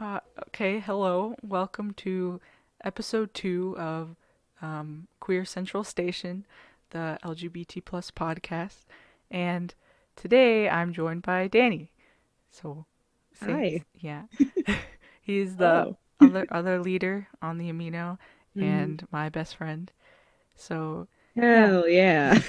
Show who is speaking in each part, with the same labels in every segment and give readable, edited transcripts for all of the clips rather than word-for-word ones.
Speaker 1: Okay, hello. Welcome to episode 2 of Queer Central Station, the LGBT plus podcast. And today I'm joined by Danny. So,
Speaker 2: Hi.
Speaker 1: yeah, he's the
Speaker 2: Hello.
Speaker 1: other leader on the Amino
Speaker 2: Mhm.
Speaker 1: and my best friend. So, yeah.
Speaker 2: Hell yeah.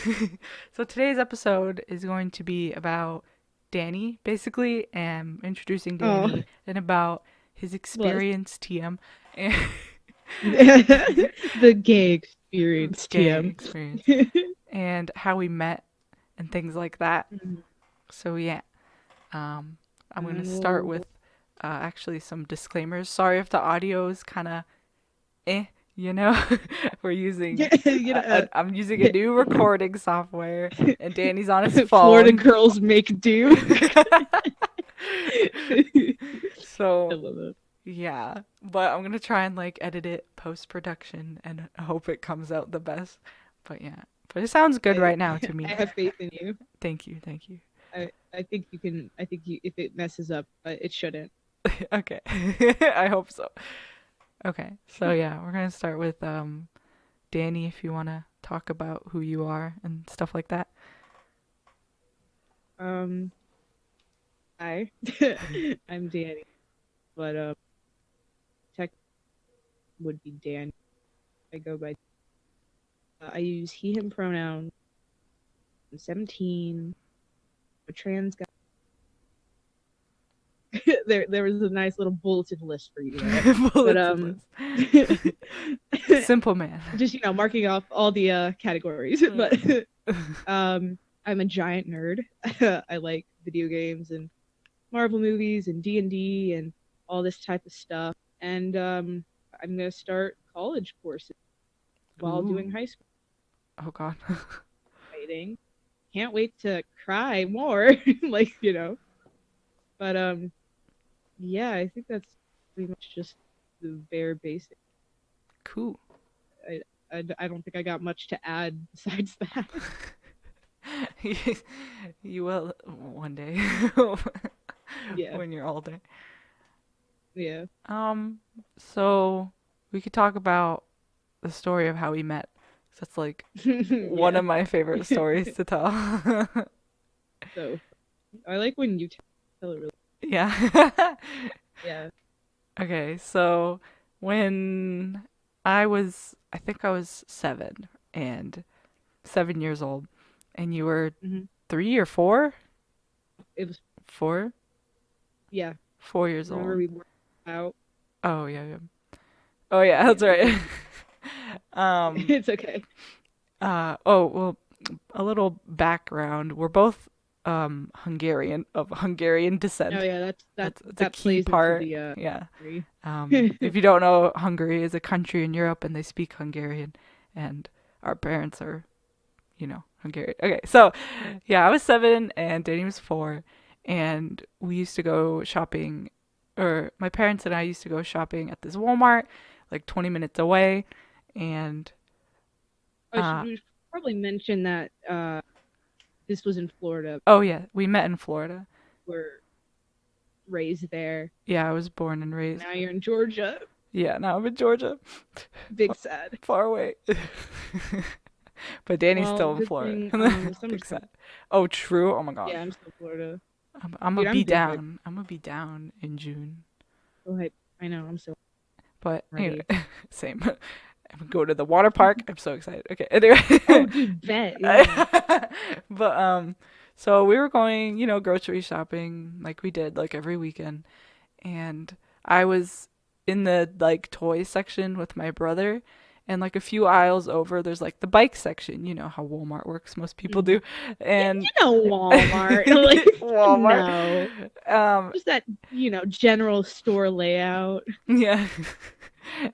Speaker 1: So today's episode is going to be about Danny, basically, and introducing
Speaker 2: Oh,
Speaker 1: Danny and about his
Speaker 2: bless.
Speaker 1: experience, TM, and
Speaker 2: The gay experience,
Speaker 1: gay
Speaker 2: TM.
Speaker 1: experience, and how we met and things like that.
Speaker 2: Mhm.
Speaker 1: So yeah, I'm gonna start
Speaker 2: Oh,
Speaker 1: with actually some disclaimers. Sorry if the audio is kind of eh. You know, we're using
Speaker 2: yeah,
Speaker 1: I'm using a new recording software, and Danny's on his
Speaker 2: Florida
Speaker 1: phone.
Speaker 2: girls make do. I
Speaker 1: So
Speaker 2: love it.
Speaker 1: yeah, but I'm gonna try and like edit it post production and hope it comes out the best. But yeah, but it sounds good
Speaker 2: I
Speaker 1: right now to
Speaker 2: I
Speaker 1: me.
Speaker 2: have faith in you.
Speaker 1: Thank you, thank you.
Speaker 2: I think you can. I think you, if it messes up, it shouldn't.
Speaker 1: Okay, I hope so. Okay, so yeah, we're gonna start with Danny. If you wanna talk about who you are and stuff like that.
Speaker 2: Um, Hi. I'm Danny, but tech would be Dan. I go by. I use he/him pronouns. I'm 17. A trans guy. There was a nice little bulleted list for you there. But
Speaker 1: Bulleted list. Simple man.
Speaker 2: just marking off all the categories. But I'm a giant nerd. I like video games and Marvel movies and D&D and all this type of stuff. And I'm gonna start college courses while
Speaker 1: Ooh.
Speaker 2: doing high school
Speaker 1: Oh God.
Speaker 2: writing. Can't wait to cry more. like, But yeah, I think that's pretty much just the bare basic.
Speaker 1: Cool.
Speaker 2: I, I don't think I got much to add besides that.
Speaker 1: You will one day
Speaker 2: yeah,
Speaker 1: when you're older.
Speaker 2: yeah,
Speaker 1: Um, so we could talk about the story of how we met. That's like one
Speaker 2: yeah.
Speaker 1: of my favorite stories to tell.
Speaker 2: So I like when you tell it really.
Speaker 1: Yeah.
Speaker 2: Yeah.
Speaker 1: Okay, so when I think I was 7 years old, and you were
Speaker 2: hmm
Speaker 1: 3 or 4?
Speaker 2: It was
Speaker 1: 4?
Speaker 2: yeah.
Speaker 1: 4 years
Speaker 2: Remember
Speaker 1: old.
Speaker 2: we worked out.
Speaker 1: Oh yeah, yeah. Oh yeah, that's
Speaker 2: Yeah, we
Speaker 1: right.
Speaker 2: did.
Speaker 1: um,
Speaker 2: it's okay.
Speaker 1: oh well, a little background. We're both Hungarian of Hungarian
Speaker 2: Oh
Speaker 1: descent.
Speaker 2: yeah,
Speaker 1: That's a
Speaker 2: that
Speaker 1: key
Speaker 2: plays into
Speaker 1: part.
Speaker 2: the
Speaker 1: Yeah.
Speaker 2: story.
Speaker 1: If you don't know, Hungary is a country in Europe, and they speak Hungarian, and our parents are, Hungarian. Okay, so yeah, I was 7 and Danny was 4, and we used to go shopping, or my parents and I used to go shopping at this Walmart, like 20 minutes away, and uh,
Speaker 2: We should probably mention that this was in Florida.
Speaker 1: oh yeah, we met in Florida.
Speaker 2: We're raised there.
Speaker 1: Yeah, I was born and raised.
Speaker 2: Now you're in Georgia.
Speaker 1: Yeah, now I'm in Georgia,
Speaker 2: Big sad.
Speaker 1: far away. But Danny's
Speaker 2: Well,
Speaker 1: still in
Speaker 2: good
Speaker 1: Florida.
Speaker 2: thing the summer's
Speaker 1: Big
Speaker 2: coming.
Speaker 1: sad. Oh, true. Oh my God.
Speaker 2: Yeah, I'm still in Florida.
Speaker 1: I'm gonna
Speaker 2: Dude,
Speaker 1: be
Speaker 2: I'm due for
Speaker 1: down. I'm gonna be down in June.
Speaker 2: so hype. I know, I'm so
Speaker 1: But anyway,
Speaker 2: ready.
Speaker 1: same. I'm gonna go to the water park. I'm so excited. Okay. Anyway.
Speaker 2: Oh, dude, bet. Yeah.
Speaker 1: But so we were going, grocery shopping like we did like every weekend, and I was in the like toy section with my brother, and like a few aisles over there's like the bike section. You know how Walmart works, most people
Speaker 2: Mhm.
Speaker 1: do. And
Speaker 2: Walmart. Like,
Speaker 1: Walmart.
Speaker 2: no.
Speaker 1: Um
Speaker 2: Just that, general store layout.
Speaker 1: yeah.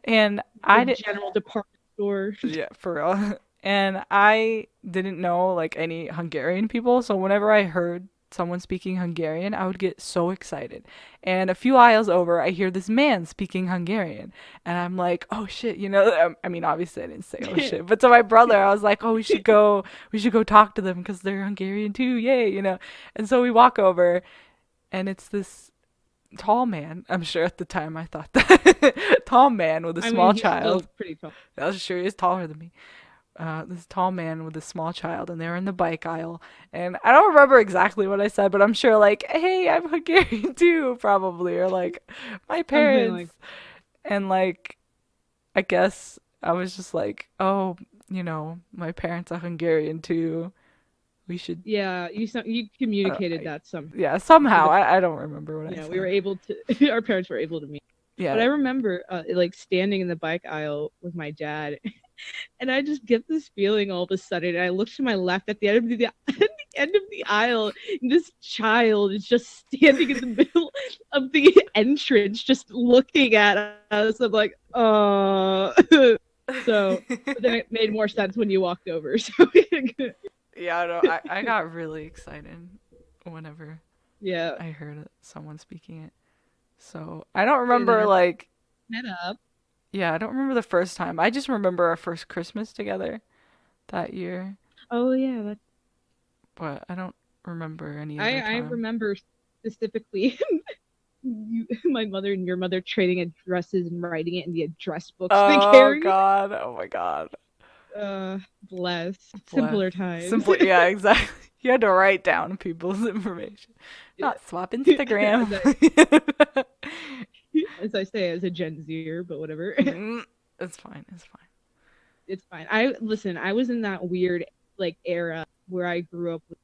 Speaker 1: And
Speaker 2: The
Speaker 1: I did,
Speaker 2: general department store.
Speaker 1: yeah, for real. And I didn't know like any Hungarian people, so whenever I heard someone speaking Hungarian, I would get so excited. And a few aisles over, I hear this man speaking Hungarian, and I'm like, "Oh shit," I mean, obviously I didn't say "oh shit," but to my brother, I was like, "Oh, we should go talk to them because they're Hungarian too, yay," And so we walk over, and it's tall man. I'm sure at the time I thought that. Tall man with a
Speaker 2: I mean,
Speaker 1: small
Speaker 2: he's still
Speaker 1: child.
Speaker 2: pretty tall.
Speaker 1: I was sure he's taller than me. This tall man with a small child, and they were in the bike aisle. And I don't remember exactly what I said, but I'm sure like, "Hey, I'm Hungarian too," probably, or like, "My
Speaker 2: Something like,
Speaker 1: parents." And like, I guess I was just like, "Oh, my parents are Hungarian too. We should."
Speaker 2: yeah, you communicated that
Speaker 1: Yeah,
Speaker 2: to
Speaker 1: somehow.
Speaker 2: the
Speaker 1: I don't remember what I
Speaker 2: we were
Speaker 1: said.
Speaker 2: able to our parents were able to meet. But
Speaker 1: Yeah.
Speaker 2: I remember like standing in the bike aisle with my dad, and I just get this feeling all of a sudden. And I look to my left at the end of the at the end of the aisle, and this child is just standing in the middle of the entrance, just looking at us. I'm like, so. But then it made more sense when you walked over. So
Speaker 1: Yeah, I know. I got really excited whenever
Speaker 2: yeah,
Speaker 1: I heard someone speaking it. So I don't
Speaker 2: and then
Speaker 1: remember
Speaker 2: I
Speaker 1: like,
Speaker 2: met up.
Speaker 1: yeah, I don't remember the first time. I just remember our first Christmas together that year,
Speaker 2: Oh yeah, that's
Speaker 1: but I don't remember any other
Speaker 2: I
Speaker 1: time.
Speaker 2: remember specifically my mother and your mother trading addresses and writing it in the address books they
Speaker 1: Oh
Speaker 2: carry.
Speaker 1: God. Oh my God.
Speaker 2: Bless.
Speaker 1: Bless.
Speaker 2: Simpler times.
Speaker 1: Simply, yeah, exactly. You had to write down people's information,
Speaker 2: Yeah.
Speaker 1: not swap Instagram.
Speaker 2: As as I say, as a Gen Zer, but whatever.
Speaker 1: Mm, it's fine. It's fine.
Speaker 2: It's fine. I listen. I was in that weird like era where I grew up with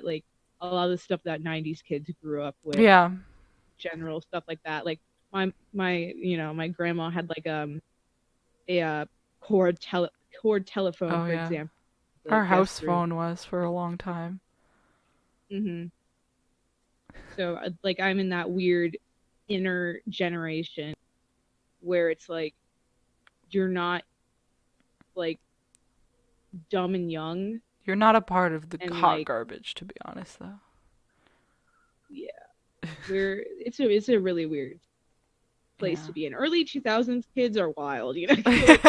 Speaker 2: like a lot of the stuff that '90s kids grew up with,
Speaker 1: Yeah.
Speaker 2: general stuff like that. Like my grandma had like a cord telephone,
Speaker 1: Oh
Speaker 2: for
Speaker 1: yeah.
Speaker 2: example, the
Speaker 1: Our
Speaker 2: guest
Speaker 1: house
Speaker 2: room.
Speaker 1: phone was for a long time.
Speaker 2: Hmm. So like I'm in that weird inner generation where it's like you're not like dumb and young
Speaker 1: You're not a part of the
Speaker 2: and
Speaker 1: hot
Speaker 2: like
Speaker 1: garbage, to be honest, though.
Speaker 2: yeah, we're it's a really weird place
Speaker 1: Yeah.
Speaker 2: to be in. Early 2000s kids are wild, you know. Like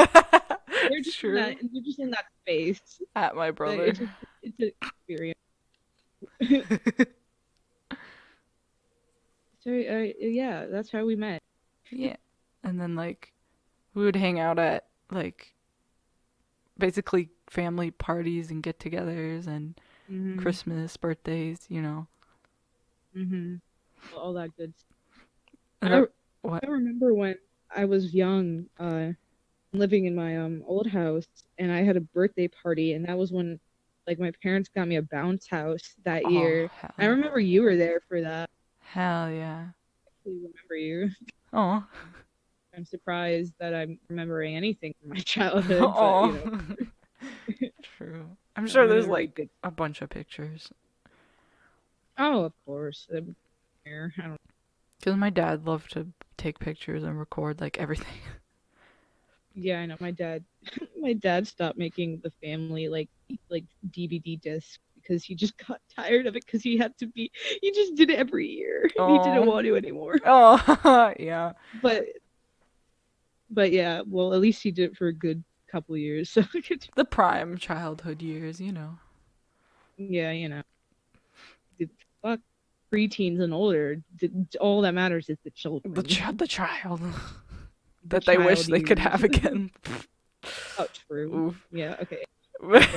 Speaker 1: It's true.
Speaker 2: they're just in that space.
Speaker 1: At my
Speaker 2: But
Speaker 1: brother.
Speaker 2: it's an experience. So yeah, that's how we met.
Speaker 1: Yeah. And then, like, we would hang out at, like, basically family parties and get togethers and
Speaker 2: Hmm.
Speaker 1: Christmas, birthdays.
Speaker 2: Hmm. All that good stuff.
Speaker 1: And
Speaker 2: I
Speaker 1: that, what?
Speaker 2: I remember when I was young, living in my old house, and I had a birthday party, and that was when like my parents got me a bounce house that
Speaker 1: Oh,
Speaker 2: year.
Speaker 1: hell
Speaker 2: I
Speaker 1: yeah.
Speaker 2: remember you were there for that.
Speaker 1: Hell yeah.
Speaker 2: I remember you.
Speaker 1: Oh.
Speaker 2: I'm surprised that I'm remembering anything from my childhood, but
Speaker 1: Oh.
Speaker 2: know,
Speaker 1: True. I'm
Speaker 2: no
Speaker 1: sure there's,
Speaker 2: memory
Speaker 1: like,
Speaker 2: good.
Speaker 1: a bunch of pictures.
Speaker 2: Oh, of course. I don't.
Speaker 1: Because my dad loved to take pictures and record, like, everything.
Speaker 2: Yeah, I know. My dad, my dad stopped making the family like DVD discs because he just got tired of it because he had to be. He just did it every year. He didn't
Speaker 1: Oh.
Speaker 2: want to anymore.
Speaker 1: Oh. Yeah.
Speaker 2: But yeah, well, at least he did it for a good couple years. So
Speaker 1: The prime childhood years.
Speaker 2: yeah, fuck preteens and older. All that matters is the
Speaker 1: The
Speaker 2: children,
Speaker 1: ch- the child
Speaker 2: the
Speaker 1: that they wish
Speaker 2: child
Speaker 1: they could have
Speaker 2: years.
Speaker 1: again.
Speaker 2: Oh, true.
Speaker 1: Oof.
Speaker 2: Yeah. Okay.
Speaker 1: but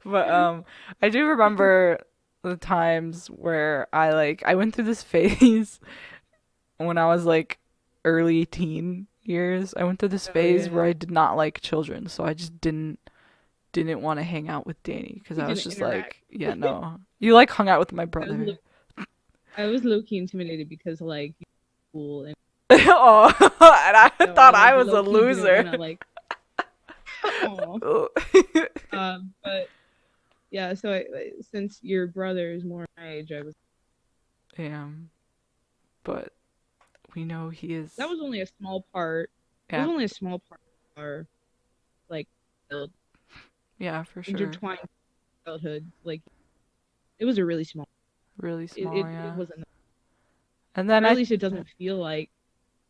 Speaker 2: But anyways.
Speaker 1: I do remember the times where I went through this phase when I was like early teen years. I went through this
Speaker 2: Oh
Speaker 1: phase where
Speaker 2: yeah.
Speaker 1: I did not like children, so I just didn't want to hang out with Danny because
Speaker 2: We
Speaker 1: I was
Speaker 2: didn't
Speaker 1: just
Speaker 2: interact.
Speaker 1: like, yeah, no. You like hung out with my
Speaker 2: I was
Speaker 1: brother.
Speaker 2: low, I was low key intimidated because like cool, and
Speaker 1: Oh, and I
Speaker 2: so
Speaker 1: thought
Speaker 2: I
Speaker 1: I
Speaker 2: like
Speaker 1: was
Speaker 2: low
Speaker 1: a
Speaker 2: key didn't want
Speaker 1: loser.
Speaker 2: to like. Oh. But yeah. So since your brother is more my age, I was.
Speaker 1: Yeah, but we know he
Speaker 2: That
Speaker 1: is.
Speaker 2: was only a small part. It was
Speaker 1: Yeah,
Speaker 2: only a small part of our like build,
Speaker 1: yeah, for sure.
Speaker 2: intertwined childhood. Like it was a really small.
Speaker 1: Really
Speaker 2: It
Speaker 1: small,
Speaker 2: it, it
Speaker 1: yeah.
Speaker 2: wasn't,
Speaker 1: And then
Speaker 2: or at least it doesn't feel like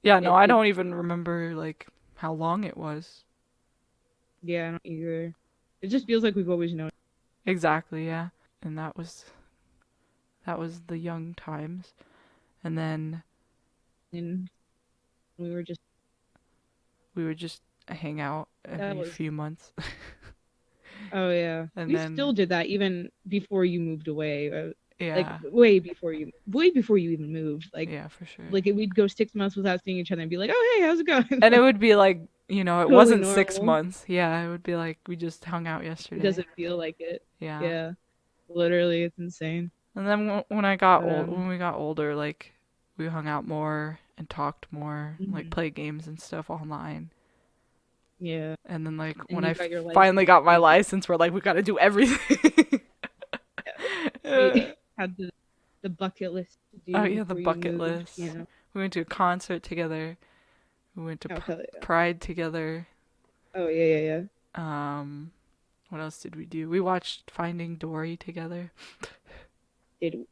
Speaker 1: yeah, no, I
Speaker 2: it.
Speaker 1: don't even remember like how long it was.
Speaker 2: Yeah, I don't either. It just feels like we've always known.
Speaker 1: Exactly, yeah. And that was the young times. and then
Speaker 2: And we were just
Speaker 1: we would just hang out
Speaker 2: that
Speaker 1: every
Speaker 2: was
Speaker 1: few months.
Speaker 2: oh yeah.
Speaker 1: And
Speaker 2: We
Speaker 1: then
Speaker 2: still did that even before you moved away. Like
Speaker 1: yeah,
Speaker 2: way before you even moved.
Speaker 1: yeah, for sure.
Speaker 2: Like we'd go 6 months without seeing each other and be like, "Oh hey, how's it going?"
Speaker 1: And it
Speaker 2: Like
Speaker 1: would be like, it
Speaker 2: totally
Speaker 1: wasn't six
Speaker 2: normal.
Speaker 1: months. Yeah, it would be like we just hung out
Speaker 2: It
Speaker 1: yesterday.
Speaker 2: doesn't feel like it.
Speaker 1: Yeah.
Speaker 2: Yeah, literally, it's insane.
Speaker 1: And then when I got
Speaker 2: But
Speaker 1: old, when we got older, like we hung out more and talked more, like
Speaker 2: mhm,
Speaker 1: played games and stuff online.
Speaker 2: yeah.
Speaker 1: And then like
Speaker 2: And
Speaker 1: when I
Speaker 2: you got your
Speaker 1: finally
Speaker 2: license.
Speaker 1: got my
Speaker 2: We
Speaker 1: license, we're like we got to do everything.
Speaker 2: yeah,
Speaker 1: Uh,
Speaker 2: we had the bucket list to
Speaker 1: oh
Speaker 2: do
Speaker 1: yeah, the
Speaker 2: before you
Speaker 1: bucket
Speaker 2: moved.
Speaker 1: list. We went to a concert together. We went to
Speaker 2: Oh hell yeah.
Speaker 1: Pride together.
Speaker 2: Oh yeah, yeah, yeah.
Speaker 1: Um, what else did we do? We watched Finding Dory together.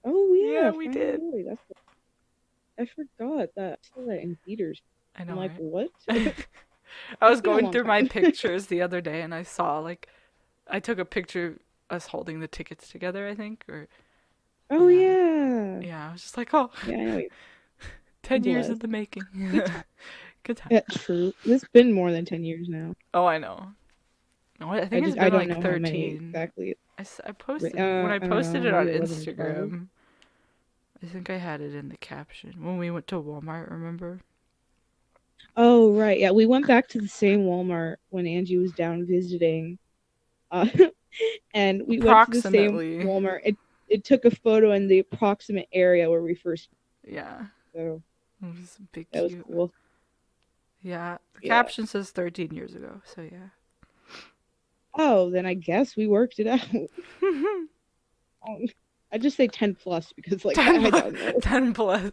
Speaker 2: Oh
Speaker 1: Yeah,
Speaker 2: yeah,
Speaker 1: we
Speaker 2: Finding
Speaker 1: did.
Speaker 2: Dory. I forgot that I saw that in theaters.
Speaker 1: I
Speaker 2: I'm
Speaker 1: know,
Speaker 2: like,
Speaker 1: right?
Speaker 2: what?
Speaker 1: I
Speaker 2: It's
Speaker 1: was
Speaker 2: been a
Speaker 1: going
Speaker 2: long
Speaker 1: through my
Speaker 2: time.
Speaker 1: pictures the other day and I saw like I took a picture of us holding the tickets together, I think, or
Speaker 2: Oh
Speaker 1: yeah.
Speaker 2: yeah.
Speaker 1: Yeah, I was just like, "Oh,
Speaker 2: Yeah, I know.
Speaker 1: 10 years in
Speaker 2: Blessed.
Speaker 1: the making."
Speaker 2: Good time.
Speaker 1: Good time.
Speaker 2: Yeah, true. It's been more than 10 years now.
Speaker 1: Oh, I know. No, I think it's
Speaker 2: I
Speaker 1: been
Speaker 2: don't
Speaker 1: like
Speaker 2: know how many
Speaker 1: 13.
Speaker 2: exactly.
Speaker 1: I posted when I
Speaker 2: I don't
Speaker 1: posted
Speaker 2: know.
Speaker 1: it on
Speaker 2: Maybe 11 or 12.
Speaker 1: Instagram. I think I had it in the caption when we went to Walmart, remember?
Speaker 2: Oh right, yeah. We went back to the same Walmart when Angie was down visiting. Uh, and we went to the same
Speaker 1: Approximately.
Speaker 2: Walmart. It took a photo in the approximate area where we first.
Speaker 1: Yeah.
Speaker 2: So
Speaker 1: It was a big
Speaker 2: that was
Speaker 1: cute.
Speaker 2: cool.
Speaker 1: Yeah, the
Speaker 2: Yeah.
Speaker 1: caption says 13 years ago, so yeah.
Speaker 2: Oh, then I guess we worked it out. Um, I just say 10 plus because like
Speaker 1: 10
Speaker 2: I
Speaker 1: plus.
Speaker 2: don't know.
Speaker 1: 10 plus.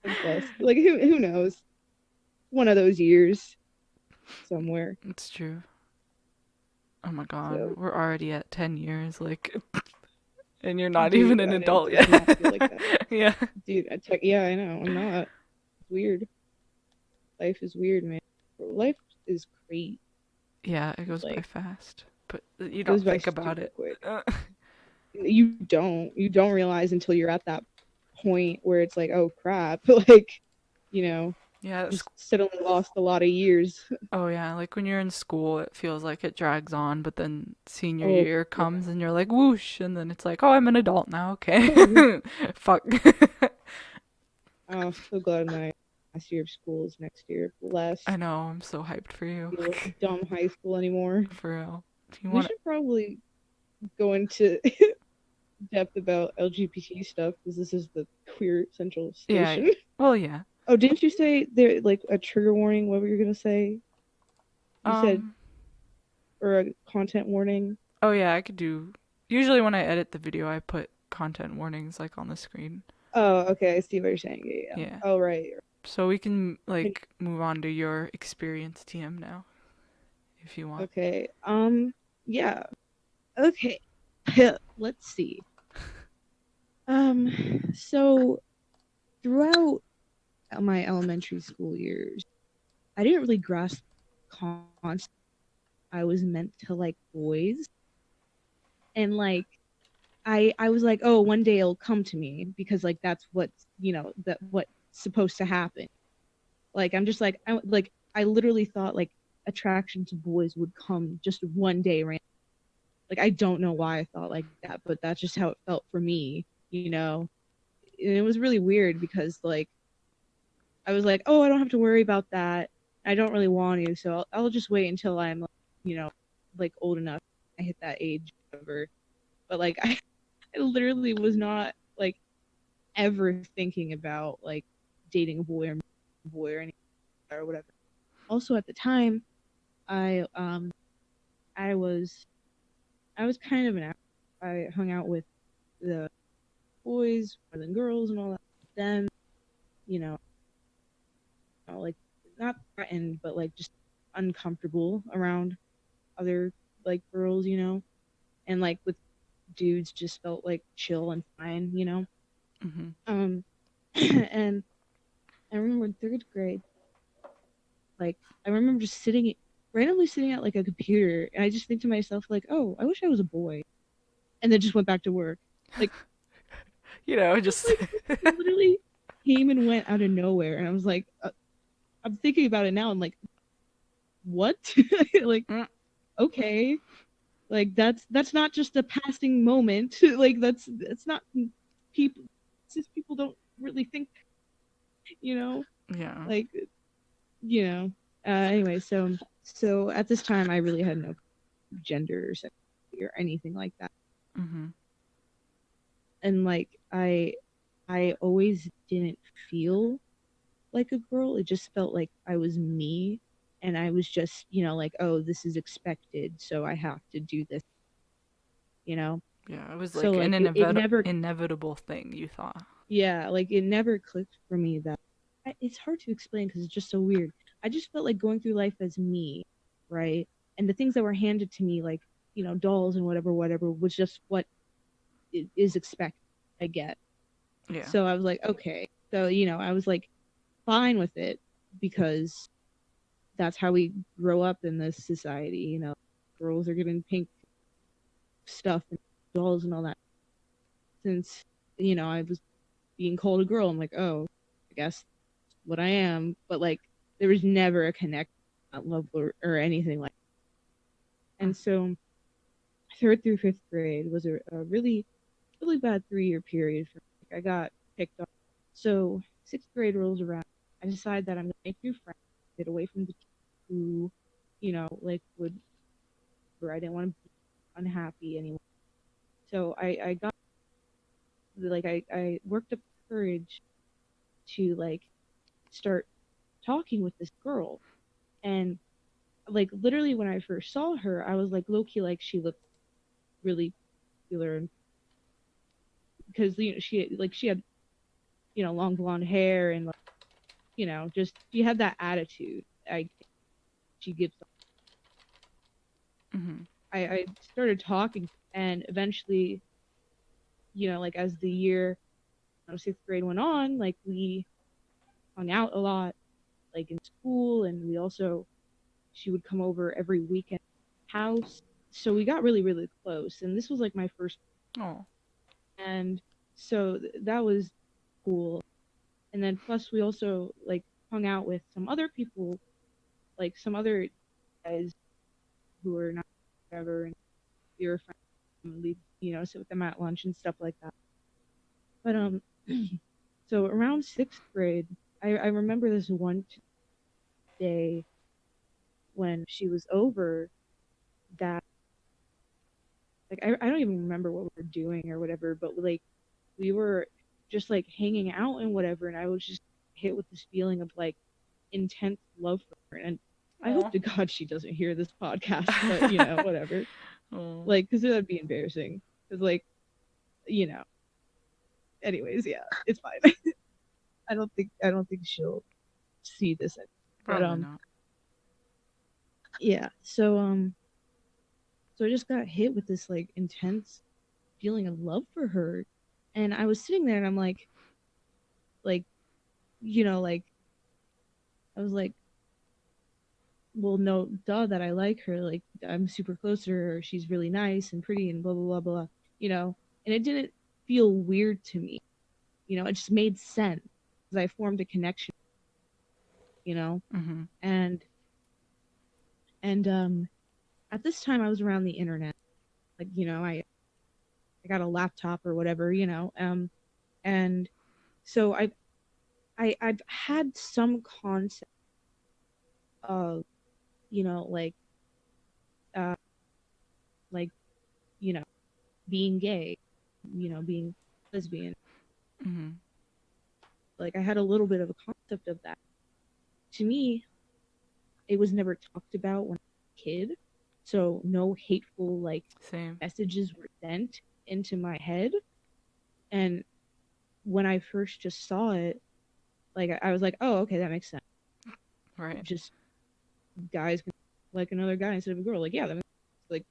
Speaker 2: 10 plus. Like who knows? One of those years somewhere.
Speaker 1: It's true. Oh my god,
Speaker 2: So
Speaker 1: we're already at 10 years, like, and you're not even
Speaker 2: dude,
Speaker 1: an
Speaker 2: and it
Speaker 1: adult
Speaker 2: does not feel
Speaker 1: yet.
Speaker 2: like that.
Speaker 1: Yeah.
Speaker 2: Dude, yeah, I know. I'm not. It's weird. Life is weird, man. Life is crazy.
Speaker 1: Yeah, it goes by
Speaker 2: Like
Speaker 1: fast, but you don't
Speaker 2: goes by
Speaker 1: think about
Speaker 2: super
Speaker 1: it.
Speaker 2: quick. You don't realize until you're at that point where it's like, oh crap, like, you know,
Speaker 1: Yeah,
Speaker 2: just suddenly lost a lot of years.
Speaker 1: oh yeah, like when you're in school, it feels like it drags on, but then senior
Speaker 2: Oh
Speaker 1: year
Speaker 2: yeah.
Speaker 1: comes and you're like, whoosh, and then it's like, oh, I'm an adult now, okay.
Speaker 2: Oh,
Speaker 1: Fuck.
Speaker 2: I'm so glad my last year of school is next year.
Speaker 1: I
Speaker 2: Less
Speaker 1: know, I'm so hyped for you.
Speaker 2: deal with dumb high school anymore.
Speaker 1: For real. Do you
Speaker 2: We
Speaker 1: want
Speaker 2: should probably go into depth about LGBT stuff because this is the queer central
Speaker 1: Yeah,
Speaker 2: station.
Speaker 1: well, yeah.
Speaker 2: Oh, didn't you say there like a trigger warning? What were you gonna say? You said
Speaker 1: Um,
Speaker 2: or a content warning.
Speaker 1: oh yeah, I could do. Usually when I edit the video, I put content warnings like on the screen.
Speaker 2: Oh, okay. I see what you're saying. Yeah, yeah.
Speaker 1: Yeah.
Speaker 2: Oh, right.
Speaker 1: So we can like move on to your experience TM now, if you want.
Speaker 2: Okay. Yeah. Okay. Let's see. So throughout my elementary school years, I didn't really grasp the concept I was meant to like boys, and like I was like, oh, one day it'll come to me because like that's what's that what's supposed to happen. Like I'm just like I literally thought like attraction to boys would come just one day. Like I don't know why I thought like that, but that's just how it felt for me. And it was really weird because like I was like, oh, I don't have to worry about that. I don't really want to, so I'll just wait until I'm you know like old enough. I hit that age, whatever. But like I literally was not like ever thinking about like dating a boy or anything or whatever. Also at the time, I um I was I was kind of an actor. I hung out with the boys more than girls and all that. Then, you know, like not threatened, but like just uncomfortable around other like girls. And like with dudes just felt like chill and fine.
Speaker 1: Hmm.
Speaker 2: Um and I remember in third grade, like I remember just randomly sitting at like a computer and I just think to myself like, oh, I wish I was a boy. And then just went back to work. Like
Speaker 1: You know,
Speaker 2: just
Speaker 1: just
Speaker 2: like literally came and went out of nowhere, and I was like, I'm thinking about it now. I'm like, what? Like,
Speaker 1: Mm,
Speaker 2: okay, like that's not just a passing moment. Like that's not people. It's just people don't really think, you know,
Speaker 1: yeah.
Speaker 2: like you know. Anyway, so at this time, I really had no gender or sexuality or anything like that,
Speaker 1: Mhm.
Speaker 2: and like I always didn't feel like a girl. It just felt like I was me, and I was just, like, oh, this is expected, so I have to do this, you know.
Speaker 1: Yeah, it was
Speaker 2: So
Speaker 1: like an
Speaker 2: like it never,
Speaker 1: inevitable thing you thought.
Speaker 2: yeah, like it never clicked for me that it's hard to explain because it's just so weird. I just felt like going through life as me, right? And the things that were handed to me, like, dolls and whatever, was just what is expected. I get.
Speaker 1: Yeah.
Speaker 2: So I was like, okay. So, I was like fine with it because that's how we grow up in this society. Girls are given pink stuff and dolls and all that. Since, I was being called a girl, I'm like, oh, I guess what I am. But like, there was never a connection, not love or anything like that.
Speaker 1: Mm.
Speaker 2: And so, third through fifth grade was a really, really bad 3 year period for me. Like, I got picked on. So, sixth grade rolls around. I decide that I'm going to make new friends, get away from the people who, like would, or I didn't want to be unhappy anymore. So I got, like, I worked up courage to, like, start talking with this girl. And, like, literally when I first saw her, I was like, low key, like, she looked really popular. And because, she had, long blonde hair and, like, just she had that attitude. She gives.
Speaker 1: Mhm.
Speaker 2: I started talking, and eventually, like, as the year, sixth grade went on, like, we hung out a lot, like, in school, and we also, she would come over every weekend house. So we got really, really close. And this was like my first,
Speaker 1: Oh.
Speaker 2: and so that was cool. And then plus we also, like, hung out with some other people, like some other guys who were not whatever, and we were friends, and we, sit with them at lunch and stuff like that. But so around sixth grade, I remember this one day when she was over, that, like, I don't even remember what we were doing or whatever, but like we were just like hanging out and whatever, and I was just hit with this feeling of like intense love for her. And I hope
Speaker 1: Oh.
Speaker 2: to God she doesn't hear this podcast, but whatever.
Speaker 1: Oh.
Speaker 2: Like, because that'd be embarrassing. Because, like, you know, anyways, yeah, it's fine. I don't think she'll see this. But
Speaker 1: Probably not.
Speaker 2: yeah. So I just got hit with this like intense feeling of love for her, and I was sitting there and I'm like, like, I was like, well, no, duh, that I like her. Like, I'm super close to her. She's really nice and pretty and blah, blah, blah, blah, And it didn't feel weird to me. It just made sense because I formed a connection, you know?
Speaker 1: Mhm.
Speaker 2: And, and at this time I was around the internet. Like, I got a laptop or whatever, and so I've had some concept of, like, uh, like, you know, being gay, being lesbian.
Speaker 1: Mhm.
Speaker 2: Like, I had a little bit of a concept of that. To me, it was never talked about when I was a kid. So no hateful, like,
Speaker 1: Same.
Speaker 2: messages were sent into my head. And when I first just saw it, like, I was like, oh, okay, that makes sense.
Speaker 1: Right.
Speaker 2: Just guys can like another guy instead of a girl. Like, yeah, that makes sense. Like,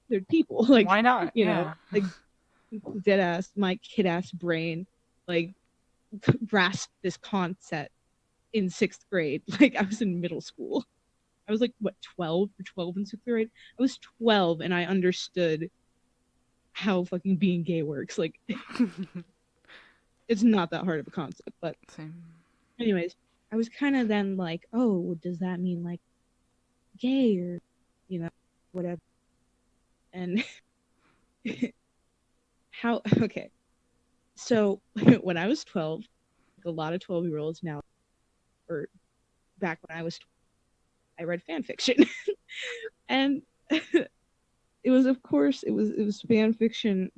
Speaker 2: they're people. Like,
Speaker 1: Why not? Yeah.
Speaker 2: like, dead ass, my kid ass brain, like, grasped this concept in sixth grade. Like, I was in middle school. I was like, what, 12 or 12 in sixth grade? I was 12 and I understood how fucking being gay works. Like, it's not that hard of a concept. But
Speaker 1: Same.
Speaker 2: anyways, I was kind of then like, oh, does that mean like gay or you know whatever? And how? Okay, so when I was 12, like a lot of 12-year-olds now, or back when I was 12, I read fan fiction, and it was of course it was fan fiction.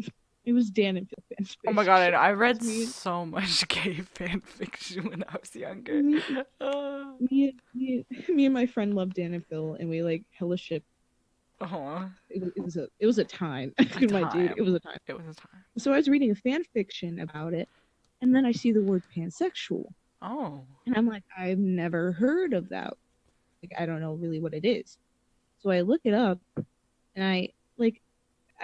Speaker 2: It was Dan and Phil fan
Speaker 1: Oh my god,
Speaker 2: fiction.
Speaker 1: I
Speaker 2: It was
Speaker 1: read so much gay fan fiction when I was younger.
Speaker 2: me,
Speaker 1: Uh,
Speaker 2: me and my friend loved Dan and Phil, and we like hella ship.
Speaker 1: oh,
Speaker 2: It was a time,
Speaker 1: a
Speaker 2: my dude. It was
Speaker 1: time.
Speaker 2: a time.
Speaker 1: It was a time.
Speaker 2: So I was reading a fan fiction about it, and then I see the word pansexual,
Speaker 1: Oh.
Speaker 2: and I'm like, I've never heard of that. Like, I don't know really what it is. So I look it up, and I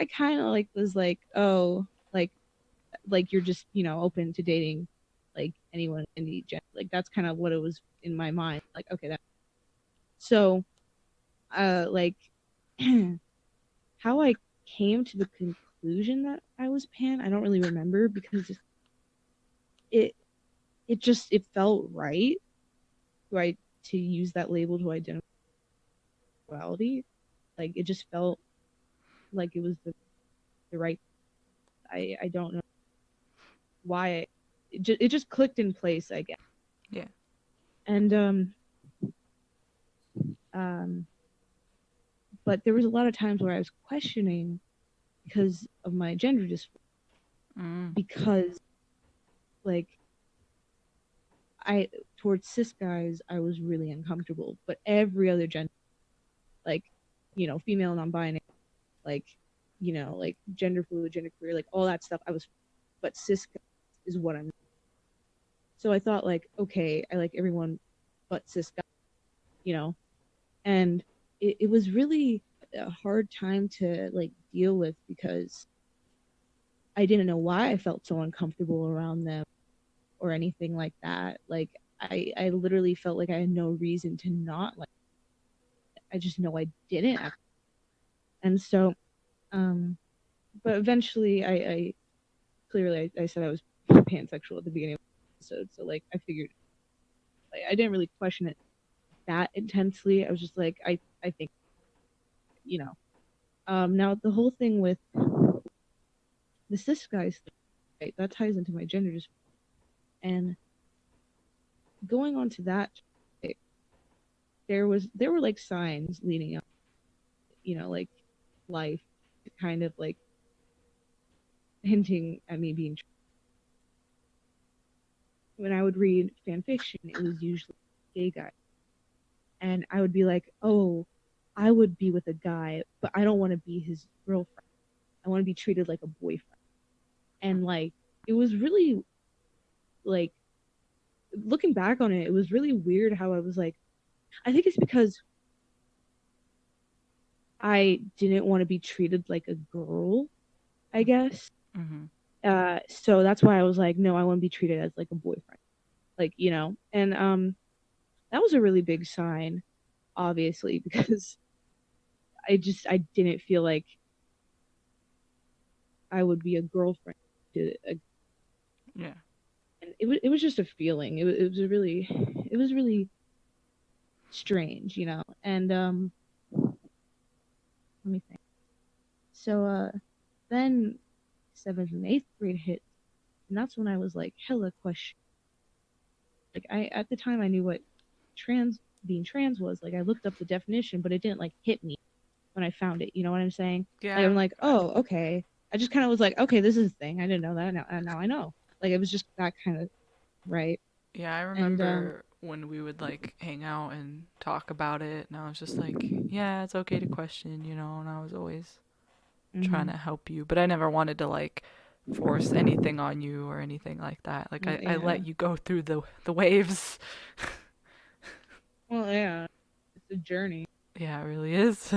Speaker 2: kind of like was like, oh, like you're just open to dating like anyone in the gender. Like that's kind of what it was in my mind. Like okay, that so like how I came to the conclusion that I was pan, I don't really remember because it it felt right to use that label to identify sexuality. Like it just felt like it was the right. I don't know why it just clicked in place, I guess.
Speaker 1: Yeah.
Speaker 2: And um but there was a lot of times where I was questioning because of my gender dysphoria,
Speaker 1: Mm.
Speaker 2: because like I towards cis guys I was really uncomfortable, but every other gender, like female, non-binary, like like gender fluid, gender queer, like all that stuff, I was, but cis guys is what I'm. So I thought like, okay, I like everyone but cis guys, you know, and it was really a hard time to like deal with because I didn't know why I felt so uncomfortable around them or anything like that. Like I literally felt like I had no reason to not like. I just know I didn't. And so, um, but eventually, I clearly I said I was pansexual at the beginning of the episode, so like I figured like, I didn't really question it that intensely. I was just like I think you know. Now the whole thing with the cis guys, right, that ties into my gender just and going on to that, right, there were like signs leading up, like life, kind of like hinting at me being. When I would read fan fiction, it was usually gay guy, and I would be like, oh, I would be with a guy, but I don't want to be his girlfriend. I want to be treated like a boyfriend. And like it was really like looking back on it, it was really weird how I was like, I think it's because I didn't want to be treated like a girl, I guess.
Speaker 1: Mm-hmm.
Speaker 2: So that's why I was like, no, I want to be treated as like a boyfriend, like and that was a really big sign, obviously, because I didn't feel like I would be a girlfriend to a,
Speaker 1: Yeah.
Speaker 2: and it was just a feeling. It was really strange, And let me think. So then seventh and eighth grade hit, and that's when I was like hella question. Like I at the time I knew what trans being trans was. Like I looked up the definition, but it didn't like hit me when I found it. You know what I'm saying? Like
Speaker 1: Yeah.
Speaker 2: I'm like,
Speaker 1: I,
Speaker 2: oh, okay. I just kind of was like, okay, this is a thing. I didn't know that. Now I know. Like it was just that kind of right.
Speaker 1: yeah, I
Speaker 2: And
Speaker 1: remember when we would like hang out and talk about it, and I was just like, yeah, it's okay to question, and I was always trying
Speaker 2: mhm.
Speaker 1: to help you, but I never wanted to like force anything on you or anything like that. Like I
Speaker 2: Yeah.
Speaker 1: let you go through the waves.
Speaker 2: Well, yeah. It's a journey.
Speaker 1: Yeah, it really is.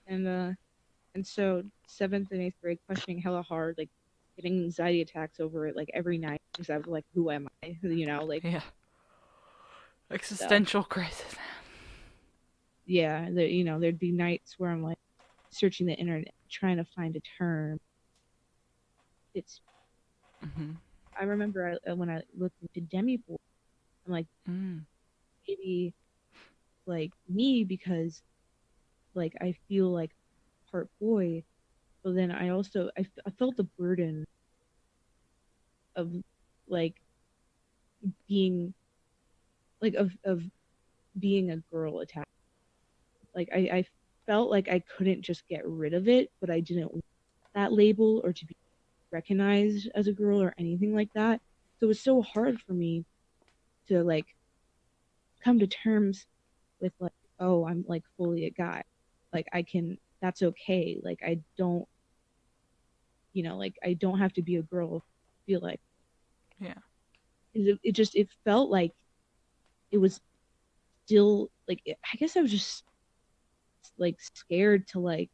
Speaker 2: And so seventh and eighth grade questioning hella hard, like getting anxiety attacks over it like every night because I was like, who am I? Like
Speaker 1: Yeah.
Speaker 2: stuff.
Speaker 1: Existential crisis.
Speaker 2: Yeah, there'd be nights where I'm like searching the internet trying to find a term. It's
Speaker 1: Mhm.
Speaker 2: I remember when I looked into demi boy, I'm like,
Speaker 1: Mm.
Speaker 2: maybe like me because like I feel like part boy, but then I also I felt the burden of like being of being a girl attached. Like I felt like I couldn't just get rid of it, but I didn't want that label or to be recognized as a girl or anything like that. So it was so hard for me to like come to terms with like, oh, I'm like fully a guy. Like I can that's okay. Like I don't, like I don't have to be a girl to feel like
Speaker 1: Yeah.
Speaker 2: it just it felt like it was still like I guess I was just like scared to like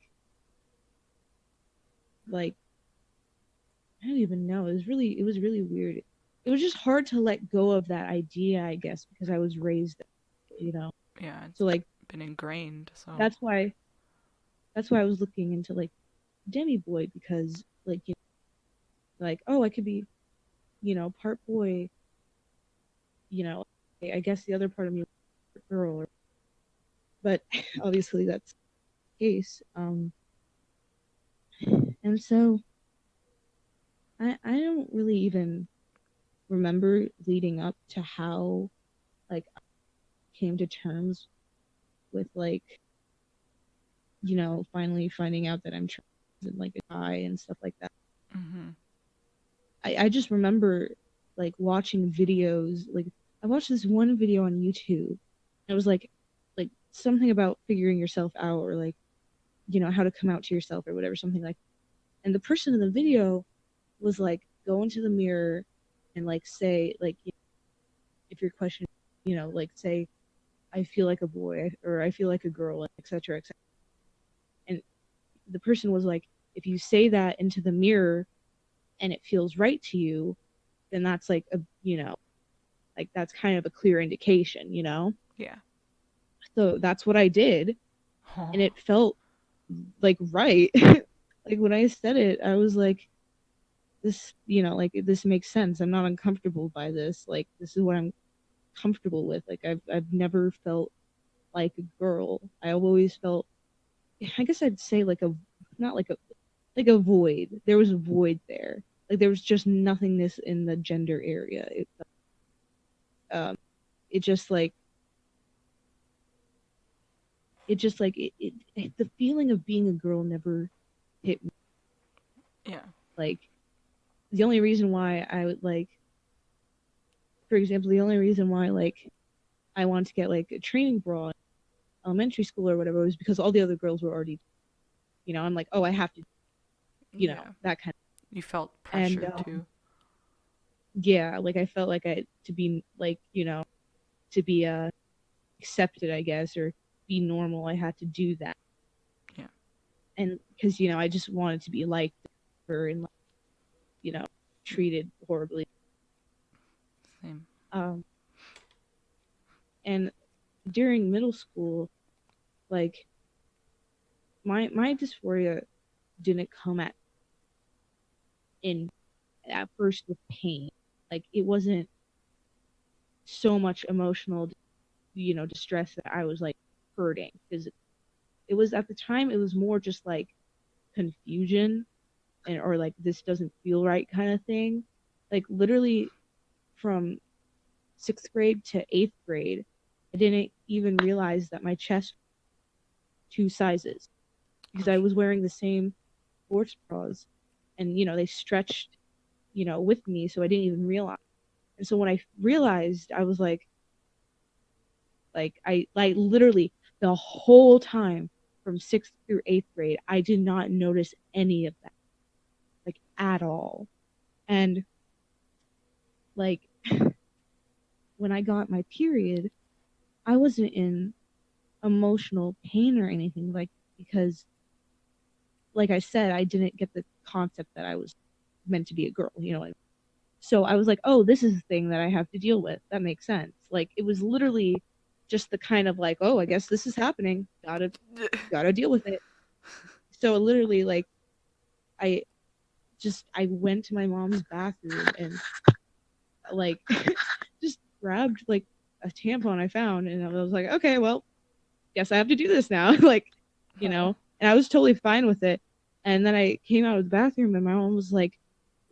Speaker 2: I don't even know. It was really weird. It was just hard to let go of that idea, I guess, because I was raised, you know.
Speaker 1: Yeah. It's
Speaker 2: So like
Speaker 1: been ingrained. So.
Speaker 2: that's why I was looking into like demi boy because like like oh I could be part boy, you know. I guess the other part of me was a girl, but obviously that's the case. And so I don't really even remember leading up to how like I came to terms with like finally finding out that I'm trans and like a guy and stuff like that.
Speaker 1: Mhm.
Speaker 2: I just remember like watching videos. Like I watched this one video on YouTube. It was like something about figuring yourself out or like how to come out to yourself or whatever, something like. And the person in the video was like, go into the mirror and like say like if your question, like say I feel like a boy or I feel like a girl, etc., etc. And the person was like, if you say that into the mirror and it feels right to you, then that's like a like that's kind of a clear indication.
Speaker 1: Yeah.
Speaker 2: So that's what I did, and
Speaker 1: Oh.
Speaker 2: it felt like right. Like when I said it, I was like, this, like this makes sense. I'm not uncomfortable by this. Like this is what I'm comfortable with. Like I've never felt like a girl. I always felt, I guess I'd say like a not like a void. There was a void there. Like there was just nothingness in the gender area. Um it just like the feeling of being a girl never hit me.
Speaker 1: Yeah.
Speaker 2: Like the only reason why I would like, for example, the only reason why like I wanted to get like a training bra in elementary school or whatever was because all the other girls were already, I'm like, oh, I have to,
Speaker 1: Yeah.
Speaker 2: that kind of.
Speaker 1: You felt
Speaker 2: And
Speaker 1: pressured to.
Speaker 2: yeah, like I felt like I to be like, to be accepted, I guess, or be normal, I had to do that.
Speaker 1: Yeah.
Speaker 2: And because I just wanted to be liked her and you know treated horribly.
Speaker 1: Same.
Speaker 2: Um, and during middle school, like my dysphoria didn't come in at first with pain. Like it wasn't so much emotional, distress that I was like hurting because it was at the time it was more just like confusion and or like this doesn't feel right kind of thing. Like literally from sixth grade to eighth grade, I didn't even realize that my chest was 2 sizes because
Speaker 1: Oh.
Speaker 2: I was wearing the same sports bras and they stretched with me, so I didn't even realize. And so when I realized, I was like I literally the whole time from sixth through eighth grade, I did not notice any of that, like at all. And like when I got my period, I wasn't in emotional pain or anything, like because like I said, I didn't get the concept that I was meant to be a girl, So I was like, oh, this is the thing that I have to deal with. That makes sense. Like it was literally just the kind of like, oh, I guess this is happening. Gotta deal with it. So literally, like I just I went to my mom's bathroom and like just grabbed like a tampon I found, and I was like, okay, well, guess I have to do this now. Like,
Speaker 1: Huh.
Speaker 2: and I was totally fine with it. And then I came out of the bathroom, and my mom was like,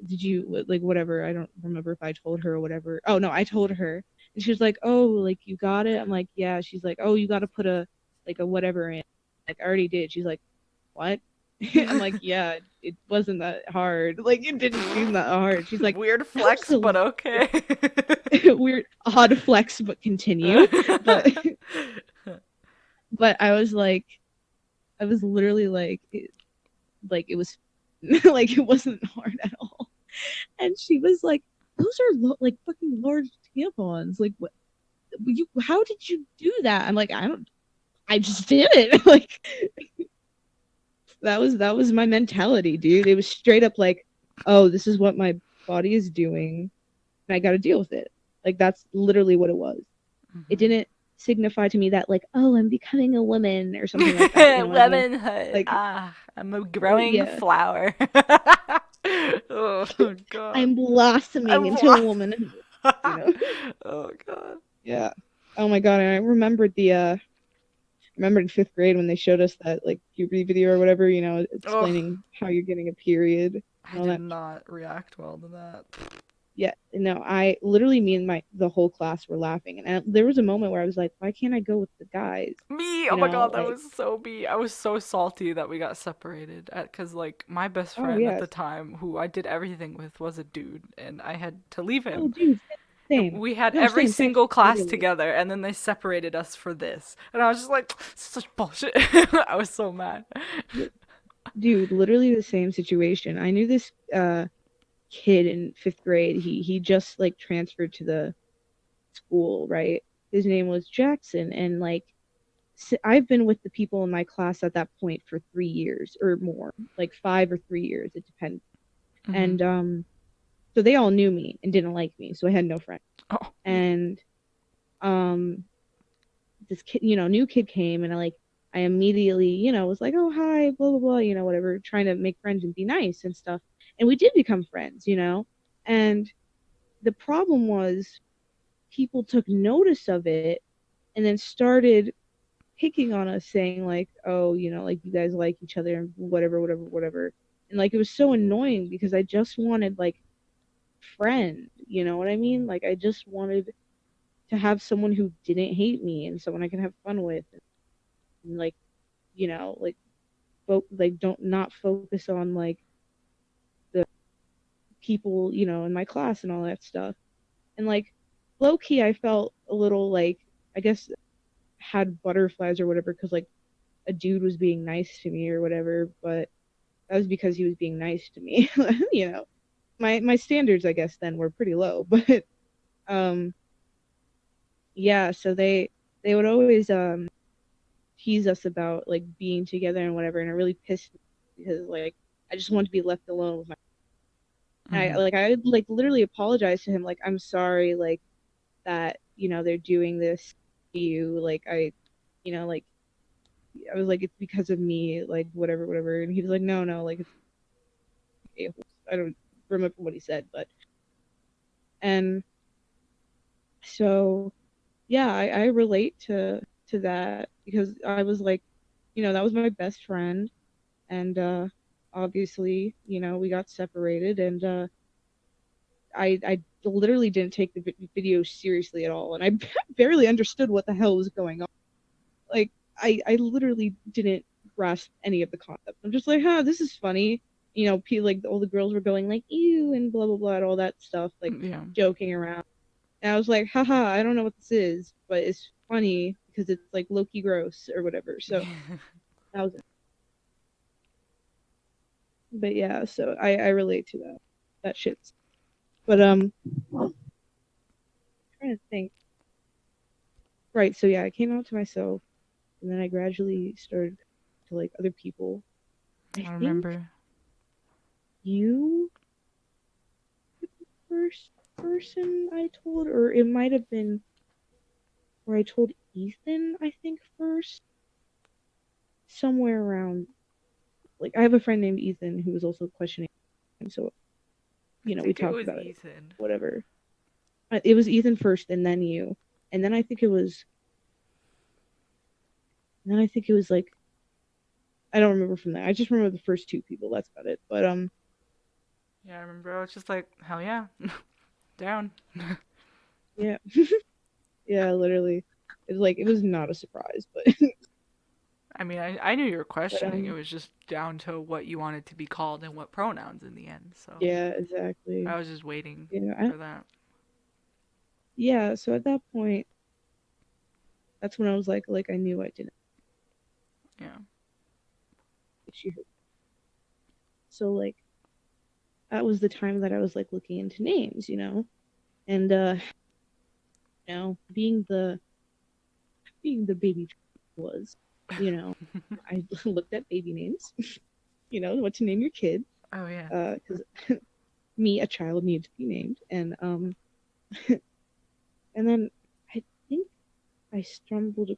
Speaker 2: did you like whatever? I don't remember if I told her or whatever. Oh no, I told her. And she was like, oh, like you got it? I'm like, yeah. She's like, oh, you got to put a like a whatever in. Like I already did. She's like, what? I'm like, yeah, it wasn't that hard. Like it didn't seem that hard. She's like,
Speaker 1: Weird
Speaker 2: that was
Speaker 1: flex, but okay.
Speaker 2: a weird odd flex, but continue. But but I was literally like it was like it wasn't hard at all. And she was like, those are like fucking large tampons. Like what you how did you do that? I'm like, I just did it. Like that was my mentality, dude. It was straight up like, oh, this is what my body is doing and I got to deal with it. Like that's literally what it was. It
Speaker 1: Mhm.
Speaker 2: didn't signify to me that like, oh, I'm becoming a woman or something like that. You know what I mean?
Speaker 1: Womanhood.
Speaker 2: Like,
Speaker 1: Ah, I'm a growing
Speaker 2: yeah,
Speaker 1: flower. Oh god.
Speaker 2: I'm blossoming
Speaker 1: I'm
Speaker 2: into a
Speaker 1: lost.
Speaker 2: woman. You know?
Speaker 1: Oh god.
Speaker 2: Yeah. Oh my god! And I remembered in fifth grade when they showed us that like puberty video or whatever.
Speaker 1: Oh,
Speaker 2: Explaining how you're getting a period
Speaker 1: I
Speaker 2: and all
Speaker 1: did
Speaker 2: that.
Speaker 1: not react well to that.
Speaker 2: Yeah. No, I literally me and my the whole class were laughing, and there was a moment where I was like, why can't I go with the guys?
Speaker 1: Me, oh my god, that
Speaker 2: Like,
Speaker 1: was so me. I was so salty that we got separated cuz like my best
Speaker 2: oh
Speaker 1: friend at the
Speaker 2: yes,
Speaker 1: time who I did everything with was a dude and I had to leave
Speaker 2: oh
Speaker 1: him.
Speaker 2: dude, same.
Speaker 1: We had
Speaker 2: No,
Speaker 1: every
Speaker 2: same, same,
Speaker 1: single class
Speaker 2: literally.
Speaker 1: together and then they separated us for this. And I was just like, such bullshit. I was so mad.
Speaker 2: Dude, literally the same situation. I knew this kid in fifth grade. He just like transferred to the school, right? His name was Jackson, and like I've been with the people in my class at that point for 3 years or more, like 5 or 3 years, it depends.
Speaker 1: Mhm.
Speaker 2: And so they all knew me and didn't like me, so I had no friends.
Speaker 1: Oh, yeah.
Speaker 2: And um, this kid, new kid came, and I immediately, was like, oh hi, blah blah blah, whatever, trying to make friends and be nice and stuff. And we did become friends. And the problem was people took notice of it and then started picking on us saying like, oh, like you guys like each other and whatever, whatever, whatever. And like it was so annoying because I just wanted like friend, you know what I mean? Like I just wanted to have someone who didn't hate me and someone I can have fun with and like, like like don't not focus on like the people, in my class and all that stuff. And like low key I felt a little like I guess had butterflies or whatever because like a dude was being nice to me or whatever, but that was because he was being nice to me. My standards I guess then were pretty low, but um yeah, so they would always tease us about like being together and whatever, and it really pissed me because like I just wanted to be left alone with my and
Speaker 1: Mhm.
Speaker 2: I would like literally apologize to him like I'm sorry like that they're doing this to you like like I was like it's because of me like whatever whatever, and he was like no like it's I don't remember what he said, but and so yeah, I relate to that because I was like, that was my best friend, and obviously, we got separated, and I literally didn't take the video seriously at all, and I barely understood what the hell was going on. Like, I literally didn't grasp any of the concept. I'm just like, huh, this is funny. Like all the girls were going like, ew, and blah blah blah, and all that stuff, like
Speaker 1: Yeah.
Speaker 2: joking around. And I was like, haha, I don't know what this is, but it's funny because it's like Loki gross or whatever. So that was it. But yeah, so I relate to that shit. But I'm trying to think. Right, so yeah, I came out to myself and then I gradually started to like other people. I
Speaker 1: I
Speaker 2: think
Speaker 1: remember.
Speaker 2: you were the first person I told, or it might have been where I told Ethan, I think first. Somewhere around like I have a friend named Ethan who was also questioning. And so,
Speaker 1: I
Speaker 2: we
Speaker 1: think it
Speaker 2: talked
Speaker 1: was
Speaker 2: about it,
Speaker 1: Ethan.
Speaker 2: whatever. It was Ethan first and then you. And then I think it was, and then I think it was like, I don't remember from there. I just remember the first two people. That's about it. But,
Speaker 1: Yeah, I remember I was just like, hell yeah, down.
Speaker 2: yeah. Yeah, literally. It was not a surprise, but,
Speaker 1: I mean, I knew you were
Speaker 2: but,
Speaker 1: questioning. It was just down to what you wanted to be called and what pronouns in the end. So
Speaker 2: yeah, exactly.
Speaker 1: I was just waiting
Speaker 2: I,
Speaker 1: for that.
Speaker 2: yeah, so at that point, that's when I was like I knew I didn't.
Speaker 1: Yeah.
Speaker 2: She heard. So like that was the time that I was like looking into names, and being the baby was, I looked at baby names, what to name your kid,
Speaker 1: Oh yeah.
Speaker 2: because me, a child, needed to be named, and then I think I stumbled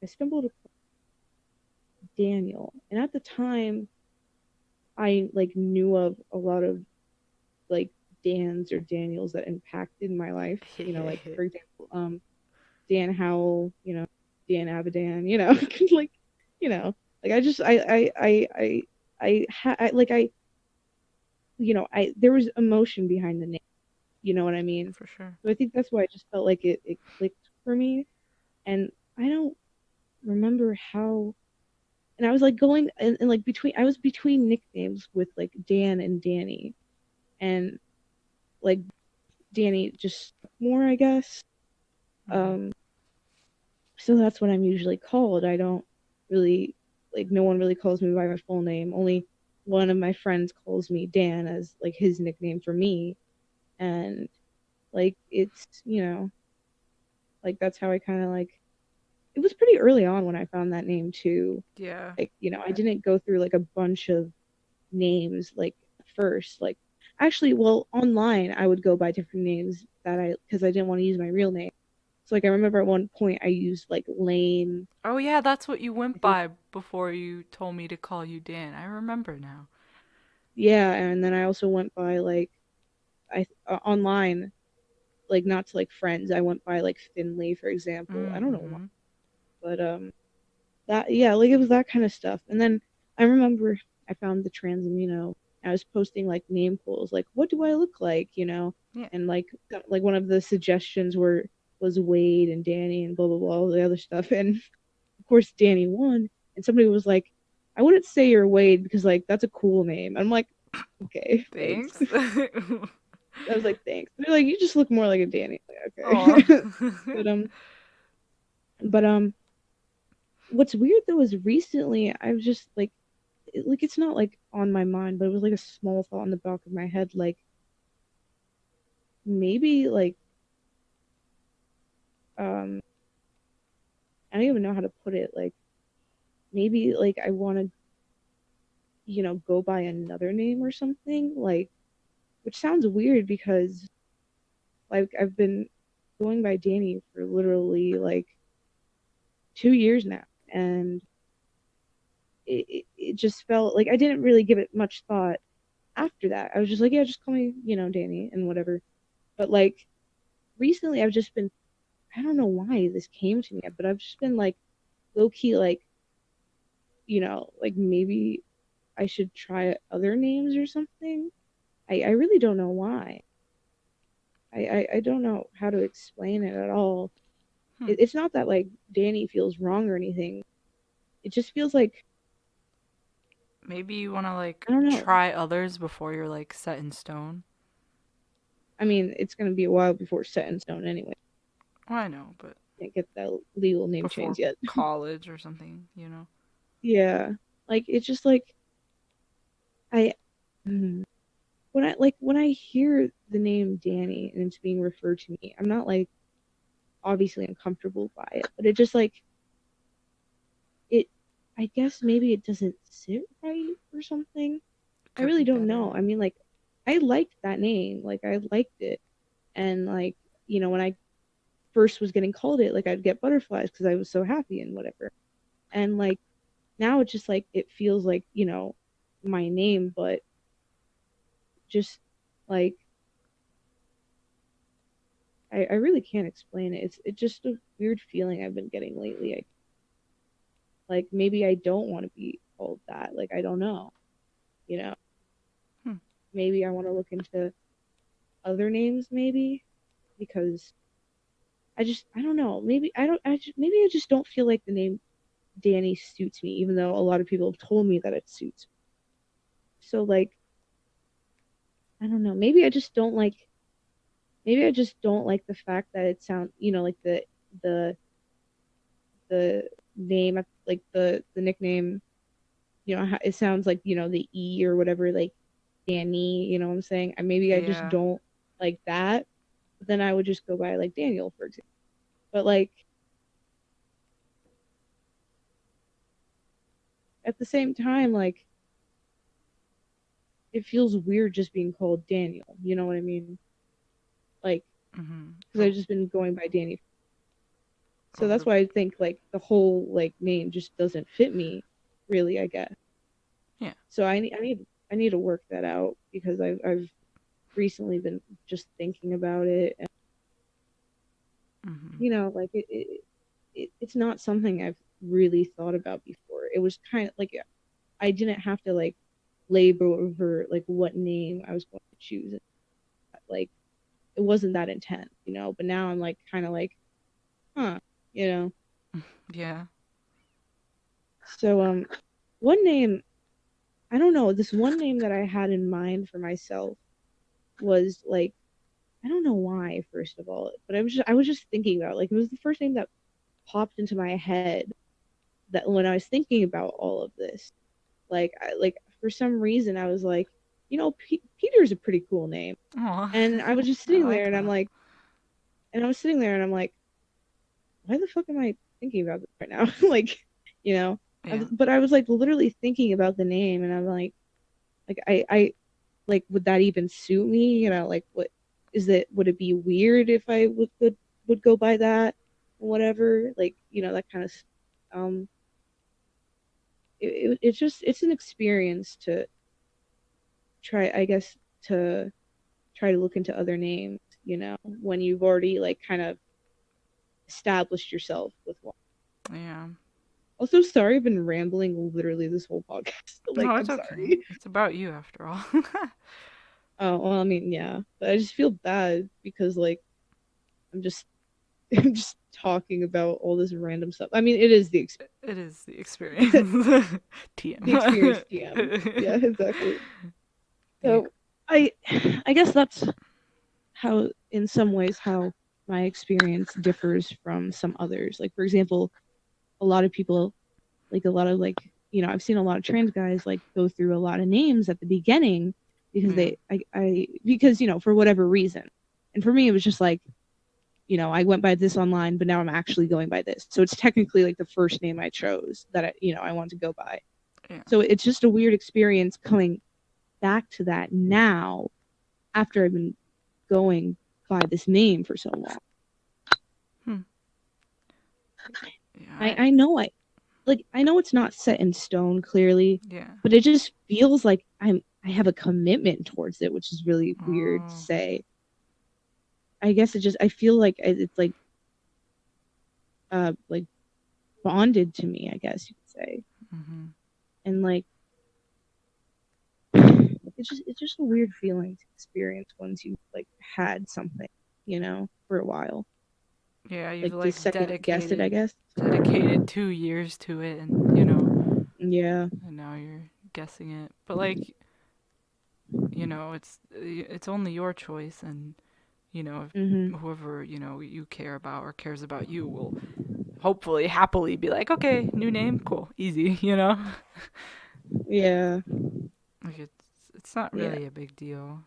Speaker 2: across Daniel, and at the time I like knew of a lot of like Dans or Daniels that impacted my life. Like for example, Dan Howell, Dan Avidan, like, like I just I there was emotion behind the name. You know what I mean?
Speaker 1: For sure.
Speaker 2: So I think that's why I just felt like it clicked for me. And I don't remember how. And I was like going and like I was between nicknames with like Dan and Danny, and like Danny just more, I guess.
Speaker 1: Hmm.
Speaker 2: Um, so that's what I'm usually called. I don't really like no one really calls me by my full name. Only one of my friends calls me Dan as like his nickname for me. And like it's, like that's how I kind of like it was pretty early on when I found that name too.
Speaker 1: Yeah.
Speaker 2: Like, I didn't go through like a bunch of names like first. Like actually, well, online I would go by different names because I didn't want to use my real name. So like I remember at one point I used like Lane.
Speaker 1: Oh yeah, that's what you went
Speaker 2: I think
Speaker 1: by before you told me to call you Dan. I remember now.
Speaker 2: yeah, and then I also went by like online, like not to like friends. I went by like Finley, for example. I don't know why,
Speaker 1: Mm-hmm.
Speaker 2: but that yeah, like it was that kind of stuff. And then I remember I found the trans. I was posting like name polls, like what do I look like,
Speaker 1: Yeah.
Speaker 2: and like one of the suggestions was Wade and Danny and blah blah blah all the other stuff, and of course Danny won, and somebody was like, I wouldn't say you're Wade because like that's a cool name. I'm like, okay, thanks.
Speaker 1: Thanks.
Speaker 2: I was like, thanks. They're like, you just look more like a Danny. Like,
Speaker 1: Aw.
Speaker 2: okay. but but what's weird though is recently I've just like it's not like on my mind, but it was like a small thought in the back of my head, like maybe like um I don't even know how to put it. Like maybe like I want to go by another name or something, like which sounds weird because like I've been going by Danny for literally like 2 years now, and it just felt like I didn't really give it much thought after that. I was just like, yeah, just call me, Danny and whatever. But like recently, I've just been, I don't know why this came to me, but I've just been like low key, like, like maybe I should try other names or something. I really don't know why. I don't know how to explain it at all.
Speaker 1: Hmm.
Speaker 2: It's not that like Danny feels wrong or anything. It just feels like,
Speaker 1: Maybe you want to like
Speaker 2: I don't know.
Speaker 1: try others before you're like set in stone.
Speaker 2: I mean, it's going to be a while before it's set in stone anyway.
Speaker 1: Well, I know, but
Speaker 2: Can't get that legal name
Speaker 1: before
Speaker 2: change yet.
Speaker 1: college or something.
Speaker 2: Yeah. Like it's just like I mm, when I hear the name Danny and it's being referred to me, I'm not like obviously uncomfortable by it, but it just like it I guess maybe it doesn't sit right or something. I
Speaker 1: Could
Speaker 2: really
Speaker 1: be
Speaker 2: don't
Speaker 1: better.
Speaker 2: know. I mean like I liked that name. Like I liked it. And like, when I first was getting called it, like I'd get butterflies because I was so happy and whatever. And like now it's just like it feels like, my name, but just like I really can't explain it. It's just a weird feeling I've been getting lately. Like maybe I don't want to be called that. Like I don't know, you know.
Speaker 1: Hmm.
Speaker 2: Maybe I want to look into other names maybe because I don't know. Maybe I don't maybe I just don't feel like the name Danny suits me even though a lot of people have told me that it suits me. So like I don't know. Maybe I just don't like the fact that it sounds, like the the name like the nickname, it sounds like, the E or whatever, like Danny, you know what I'm saying? Maybe I just
Speaker 1: Yeah.
Speaker 2: don't like that. But then I would just go by like Daniel, for example. But like at the same time, like it feels weird just being called Daniel. You know what I mean? Like
Speaker 1: Mhm.
Speaker 2: because I've just been going by Danny. So that's
Speaker 1: Over.
Speaker 2: why I think like the whole like name just doesn't fit me, really. I guess.
Speaker 1: Yeah.
Speaker 2: So I need to work that out because I've recently been just thinking about it, and
Speaker 1: Mhm.
Speaker 2: like it's not something I've really thought about before. It was kind of like I didn't have to like labor over like what name I was going to choose. Like it wasn't that intense, But now I'm like kind of like, huh, you know.
Speaker 1: Yeah.
Speaker 2: So one name, I don't know, this one name that I had in mind for myself was like, I don't know why, first of all, but I was just thinking about it. Like it was the first name that popped into my head that when I was thinking about all of this. Like for some reason I was like, Peter's a pretty cool name.
Speaker 1: Oh,
Speaker 2: And I was just
Speaker 1: I
Speaker 2: sitting there
Speaker 1: like
Speaker 2: and I'm
Speaker 1: that.
Speaker 2: like, and I was sitting there and I'm like, why the fuck am I thinking about this right now? Like, you know,
Speaker 1: Yeah.
Speaker 2: but I was like literally thinking about the name and I'm like I like, would that even suit me? Like what would it be weird if I would go by that or whatever? Like, that kind of, um, it's just, it's an experience to try, I guess, to try to look into other names, when you've already like kind of established yourself with one.
Speaker 1: Yeah.
Speaker 2: Also, sorry, I've been rambling literally this whole podcast. Like,
Speaker 1: No,
Speaker 2: I'm
Speaker 1: it's okay.
Speaker 2: sorry.
Speaker 1: It's about you after all.
Speaker 2: Oh, well, I mean, yeah, but I just feel bad because like I'm just I'm just talking about all this random stuff. I mean, it is
Speaker 1: It is the experience.
Speaker 2: the experience
Speaker 1: TM.
Speaker 2: TM. Yeah, exactly.
Speaker 1: Yeah.
Speaker 2: So I I guess that's how in some ways how my experience differs from some others. Like for example, a lot of people like a lot of like I've seen a lot of trans guys like go through a lot of names at the beginning because
Speaker 1: Yeah.
Speaker 2: I because for whatever reason. And for me it was just like I went by this online, but now I'm actually going by this. So it's technically like the first name I chose that I want to go by.
Speaker 1: Yeah.
Speaker 2: So it's just a weird experience coming back to that now after I've been going by this name for so long.
Speaker 1: Hmm. Yeah.
Speaker 2: I know I know it's not set in stone clearly,
Speaker 1: Yeah.
Speaker 2: but it just feels like I have a commitment towards it, which is really weird to
Speaker 1: Oh.
Speaker 2: say. I guess I feel like it's like bonded to me, I guess you could say.
Speaker 1: Mhm.
Speaker 2: And like it's just a weird feeling to experience once you like had something, for a while.
Speaker 1: Yeah, you've
Speaker 2: Like to
Speaker 1: like
Speaker 2: second guess it, I guess.
Speaker 1: dedicated 2 years to it, and
Speaker 2: Yeah.
Speaker 1: and now you're guessing it. But like, it's only your choice, and
Speaker 2: Mhm.
Speaker 1: if whoever you care about or cares about you will hopefully happily be like, okay, new name, cool, easy.
Speaker 2: Yeah.
Speaker 1: Like it's not
Speaker 2: Yeah.
Speaker 1: really a big deal.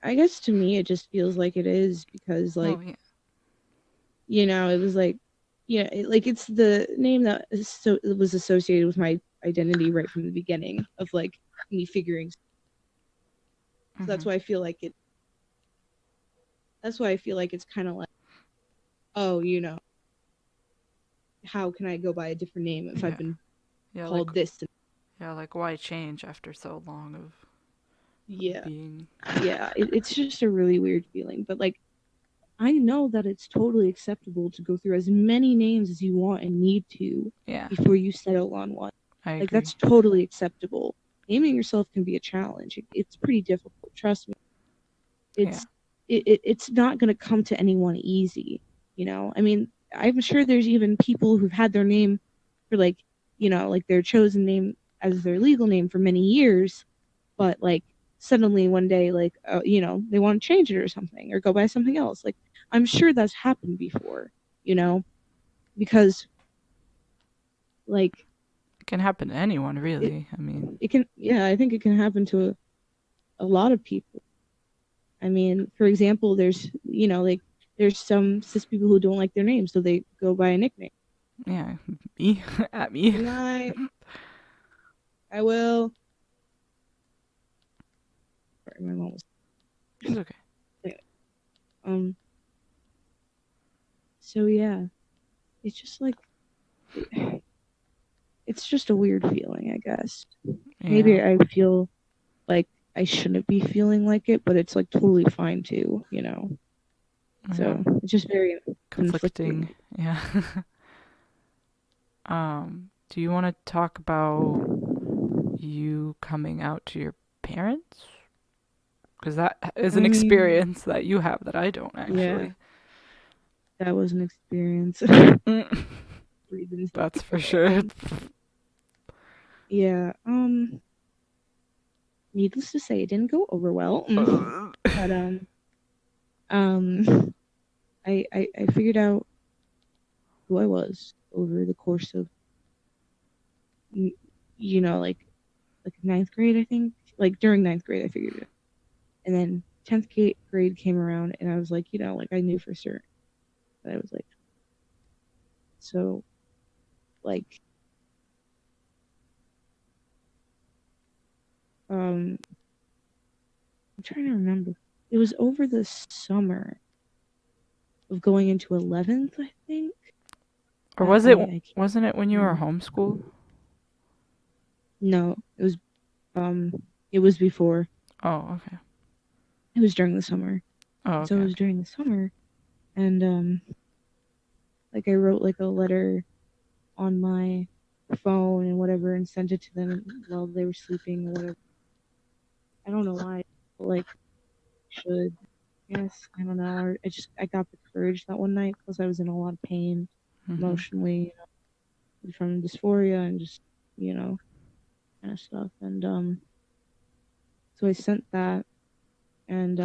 Speaker 2: I guess to me it just feels like it is because
Speaker 1: Oh
Speaker 2: like,
Speaker 1: yeah.
Speaker 2: it was like like it's the name that it was associated with my identity right from the beginning of like me figuring. So
Speaker 1: Mhm.
Speaker 2: that's why I feel like it's kind of like, oh, how can I go by a different name if I've
Speaker 1: Yeah.
Speaker 2: been
Speaker 1: Yeah. Like
Speaker 2: called this?
Speaker 1: yeah. Like why change after so long of
Speaker 2: Yeah,
Speaker 1: being.
Speaker 2: yeah. It's just a really weird feeling, but like I know that it's totally acceptable to go through as many names as you want and need to
Speaker 1: Yeah,
Speaker 2: before you settle on one.
Speaker 1: I
Speaker 2: Like
Speaker 1: agree.
Speaker 2: that's totally acceptable. Naming yourself can be a challenge. It's pretty difficult. Trust me.
Speaker 1: Yeah,
Speaker 2: It's it's not going to come to anyone easy. You know, I mean, I'm sure there's even people who've had their name for like, like their chosen name as their legal name for many years, but like suddenly one day, like, they want to change it or something or go by something else. Like, I'm sure that's happened before, you know, because like
Speaker 1: it can happen to anyone,
Speaker 2: it,
Speaker 1: really. I mean,
Speaker 2: it can, yeah, I think it can happen to a lot of people. I mean, for example, there's, like there's some cis people who don't like their name, so they go by a nickname.
Speaker 1: yeah, me at me.
Speaker 2: Good night. I will. Sorry, my mom was.
Speaker 1: It's okay.
Speaker 2: Anyway, um. So yeah, it's just like it's just a weird feeling, I guess.
Speaker 1: Yeah,
Speaker 2: Maybe I feel like I shouldn't be feeling like it, but it's like totally fine too, you know.
Speaker 1: yeah,
Speaker 2: So it's just very
Speaker 1: conflicting.
Speaker 2: conflicting.
Speaker 1: Yeah. Do you want to talk about you coming out to your parents? Because that is
Speaker 2: I
Speaker 1: an
Speaker 2: mean,
Speaker 1: experience that you have that I don't
Speaker 2: yeah,
Speaker 1: actually.
Speaker 2: that was an experience.
Speaker 1: Mm,
Speaker 2: Reasons.
Speaker 1: that's for
Speaker 2: Okay.
Speaker 1: sure.
Speaker 2: Yeah. Needless to say, it didn't go over well. But um, I figured out who I was over the course of, like ninth grade, I think. Like during ninth grade, I figured it out. And then 10th grade came around, and I was like, like I knew for certain. But I was like, so, like, I'm trying to remember. It was over the summer of going into 11th, I think,
Speaker 1: Or
Speaker 2: that
Speaker 1: was it?
Speaker 2: I came.
Speaker 1: Wasn't it when you were
Speaker 2: Mm,
Speaker 1: homeschooled?
Speaker 2: no, um, it was before.
Speaker 1: Oh, okay.
Speaker 2: It was during the summer.
Speaker 1: Oh,
Speaker 2: So
Speaker 1: okay,
Speaker 2: it was
Speaker 1: okay.
Speaker 2: during the summer, and like I wrote like a letter on my phone and whatever, and sent it to them while they were sleeping or whatever. I don't know why, but like should. Yes, I don't know. I got the courage that one night because I was in a lot of pain
Speaker 1: Mhm.
Speaker 2: emotionally, from dysphoria and just, kind of stuff. And so I sent that, and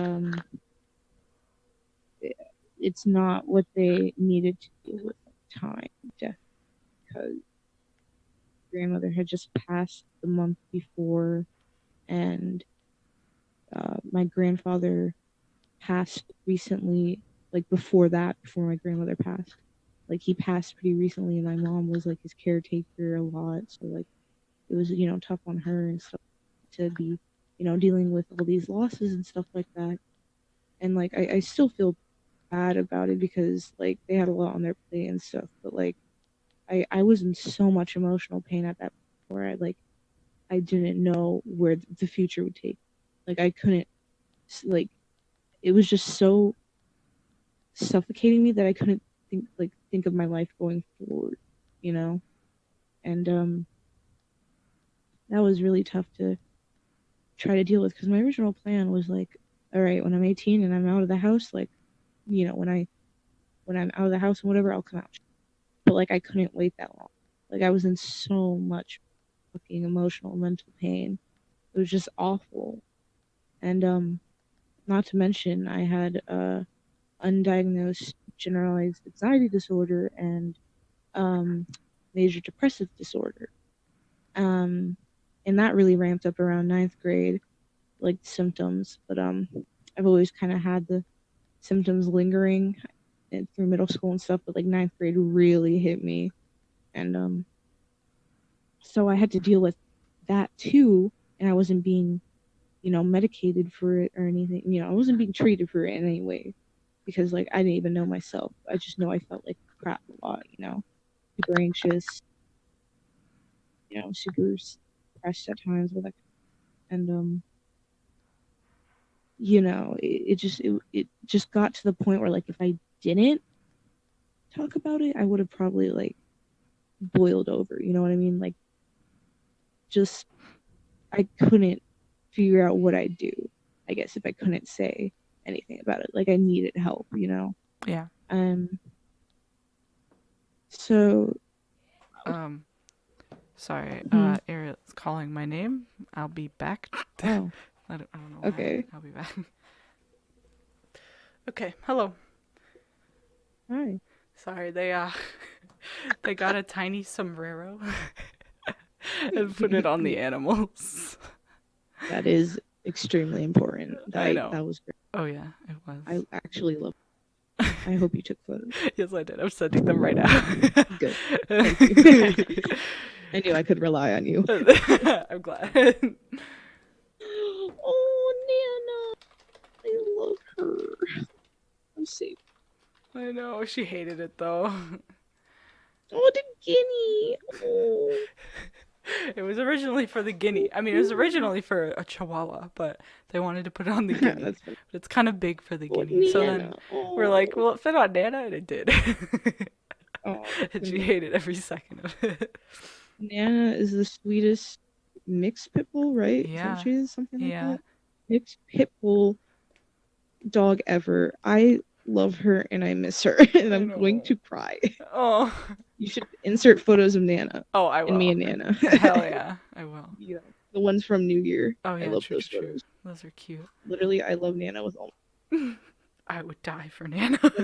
Speaker 2: it, it's not what they needed to deal with at the time, death, because grandmother had just passed the month before, and my grandfather passed recently, like before that, before my grandmother passed. Like he passed pretty recently, and my mom was like his caretaker a lot. So like it was, tough on her and stuff to be, dealing with all these losses and stuff like that. And like I still feel bad about it because like they had a lot on their plate and stuff. But like I was in so much emotional pain at that point where I didn't know where the future would take. Like I couldn't, like it was just so suffocating me that I couldn't think of my life going forward, you know? And that was really tough to try to deal with because my original plan was like, all right, when I'm 18 and I'm out of the house, like, when I'm out of the house and whatever, I'll come out. But like I couldn't wait that long. Like I was in so much fucking emotional mental pain. It was just awful. And not to mention I had undiagnosed generalized anxiety disorder and um major depressive disorder. Um and that really ramped up around ninth grade, like symptoms. But I've always kind of had the symptoms lingering through middle school and stuff, but like ninth grade really hit me. And so I had to deal with that too. And I wasn't being, medicated for it or anything. I wasn't being treated for it in any way because like I didn't even know myself. I just know I felt like crap a lot, super anxious, super depressed at times with it. And it just got to the point where like if I didn't talk about it, I would have probably like boiled over. You know what I mean? Like just I couldn't figure out what I'd do. I guess if I couldn't say anything about it, like I needed help.
Speaker 1: Yeah.
Speaker 2: Um. So.
Speaker 1: Um. Sorry.
Speaker 2: Hmm.
Speaker 1: Ariel's calling my name. I'll be back.
Speaker 2: Oh.
Speaker 1: I don't know why.
Speaker 2: Okay.
Speaker 1: I'll be back. Okay. Hello.
Speaker 2: Hi.
Speaker 1: Sorry. They got a tiny sombrero and put it on the animals.
Speaker 2: That is extremely important.
Speaker 1: I
Speaker 2: That
Speaker 1: know.
Speaker 2: that was great.
Speaker 1: Oh yeah, it was.
Speaker 2: I actually love it. I hope you took photos.
Speaker 1: Yes, I did. I'm sending them right now.
Speaker 2: Good. Thank you. I knew I could rely on you.
Speaker 1: I'm glad.
Speaker 2: Oh, Nana. I love her. I'm safe.
Speaker 1: I know she hated it though.
Speaker 2: Oh, the guinea. Oh.
Speaker 1: It was originally for the guinea. I mean, it was originally for a chihuahua, but they wanted to put it on the guinea.
Speaker 2: That's funny.
Speaker 1: But it's kind of big for the
Speaker 2: Oh,
Speaker 1: guinea. So then
Speaker 2: Nana.
Speaker 1: we're
Speaker 2: Oh.
Speaker 1: like, will it fit on Nana? And it did.
Speaker 2: Oh, that's
Speaker 1: And she
Speaker 2: amazing.
Speaker 1: hated every second of it.
Speaker 2: Nana is the sweetest mixed pit bull, right? Is that what
Speaker 1: Yeah.
Speaker 2: she is? Something like
Speaker 1: Yeah.
Speaker 2: that? Mixed pit bull dog ever. I love her and I miss her and
Speaker 1: I
Speaker 2: I'm going
Speaker 1: know.
Speaker 2: to cry.
Speaker 1: Oh.
Speaker 2: You should insert photos of Nana
Speaker 1: Oh, I
Speaker 2: and me
Speaker 1: will.
Speaker 2: and Nana.
Speaker 1: Hell yeah, I will.
Speaker 2: The ones from New Year.
Speaker 1: Oh
Speaker 2: I
Speaker 1: yeah,
Speaker 2: love
Speaker 1: true,
Speaker 2: those
Speaker 1: true, true.
Speaker 2: photos.
Speaker 1: Those are cute.
Speaker 2: Literally, I love Nana with all.
Speaker 1: I would die for Nana.
Speaker 2: But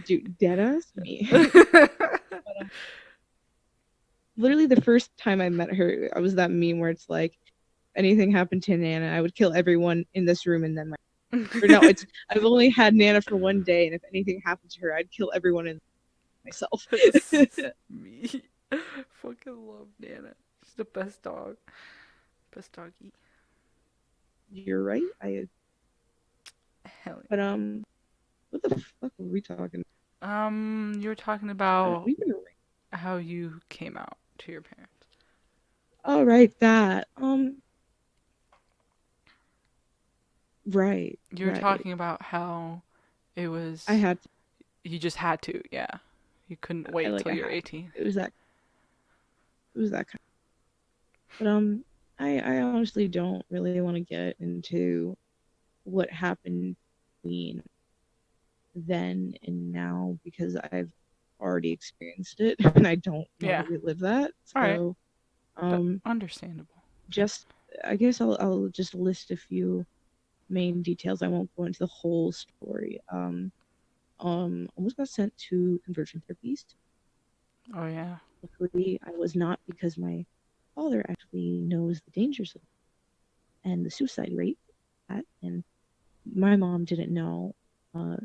Speaker 2: dude, deadass me. But literally the first time I met her, I was that meme where it's like, anything happened to Nana, I would kill everyone in this room and then my. Or no, it's I've only had Nana for one day, and if anything happened to her, I'd kill everyone in myself.
Speaker 1: Me. Fucking love Nana. She's the best dog. Best doggy.
Speaker 2: You're right.
Speaker 1: Hell
Speaker 2: But what the fuck were we talking?
Speaker 1: yeah. You were talking about
Speaker 2: We've been.
Speaker 1: how you came out to your parents.
Speaker 2: Oh right, that. Right,
Speaker 1: You were
Speaker 2: right.
Speaker 1: talking about how it
Speaker 2: I
Speaker 1: was
Speaker 2: had to.
Speaker 1: you just had to, yeah. You couldn't
Speaker 2: I
Speaker 1: wait
Speaker 2: like.
Speaker 1: till
Speaker 2: I
Speaker 1: you're
Speaker 2: had.
Speaker 1: 18.
Speaker 2: It was that. It was that kind. But I honestly don't really want to get into what happened between then and now because I've already experienced it and I don't want to
Speaker 1: Yeah.
Speaker 2: relive that.
Speaker 1: All right.
Speaker 2: So, um,
Speaker 1: Understandable.
Speaker 2: just I guess I'll just list a few main details. I won't go into the whole story. Almost got sent to conversion therapies.
Speaker 1: Oh yeah.
Speaker 2: Luckily, I was not because my father actually knows the dangers of and the suicide rate at, and my mom didn't know,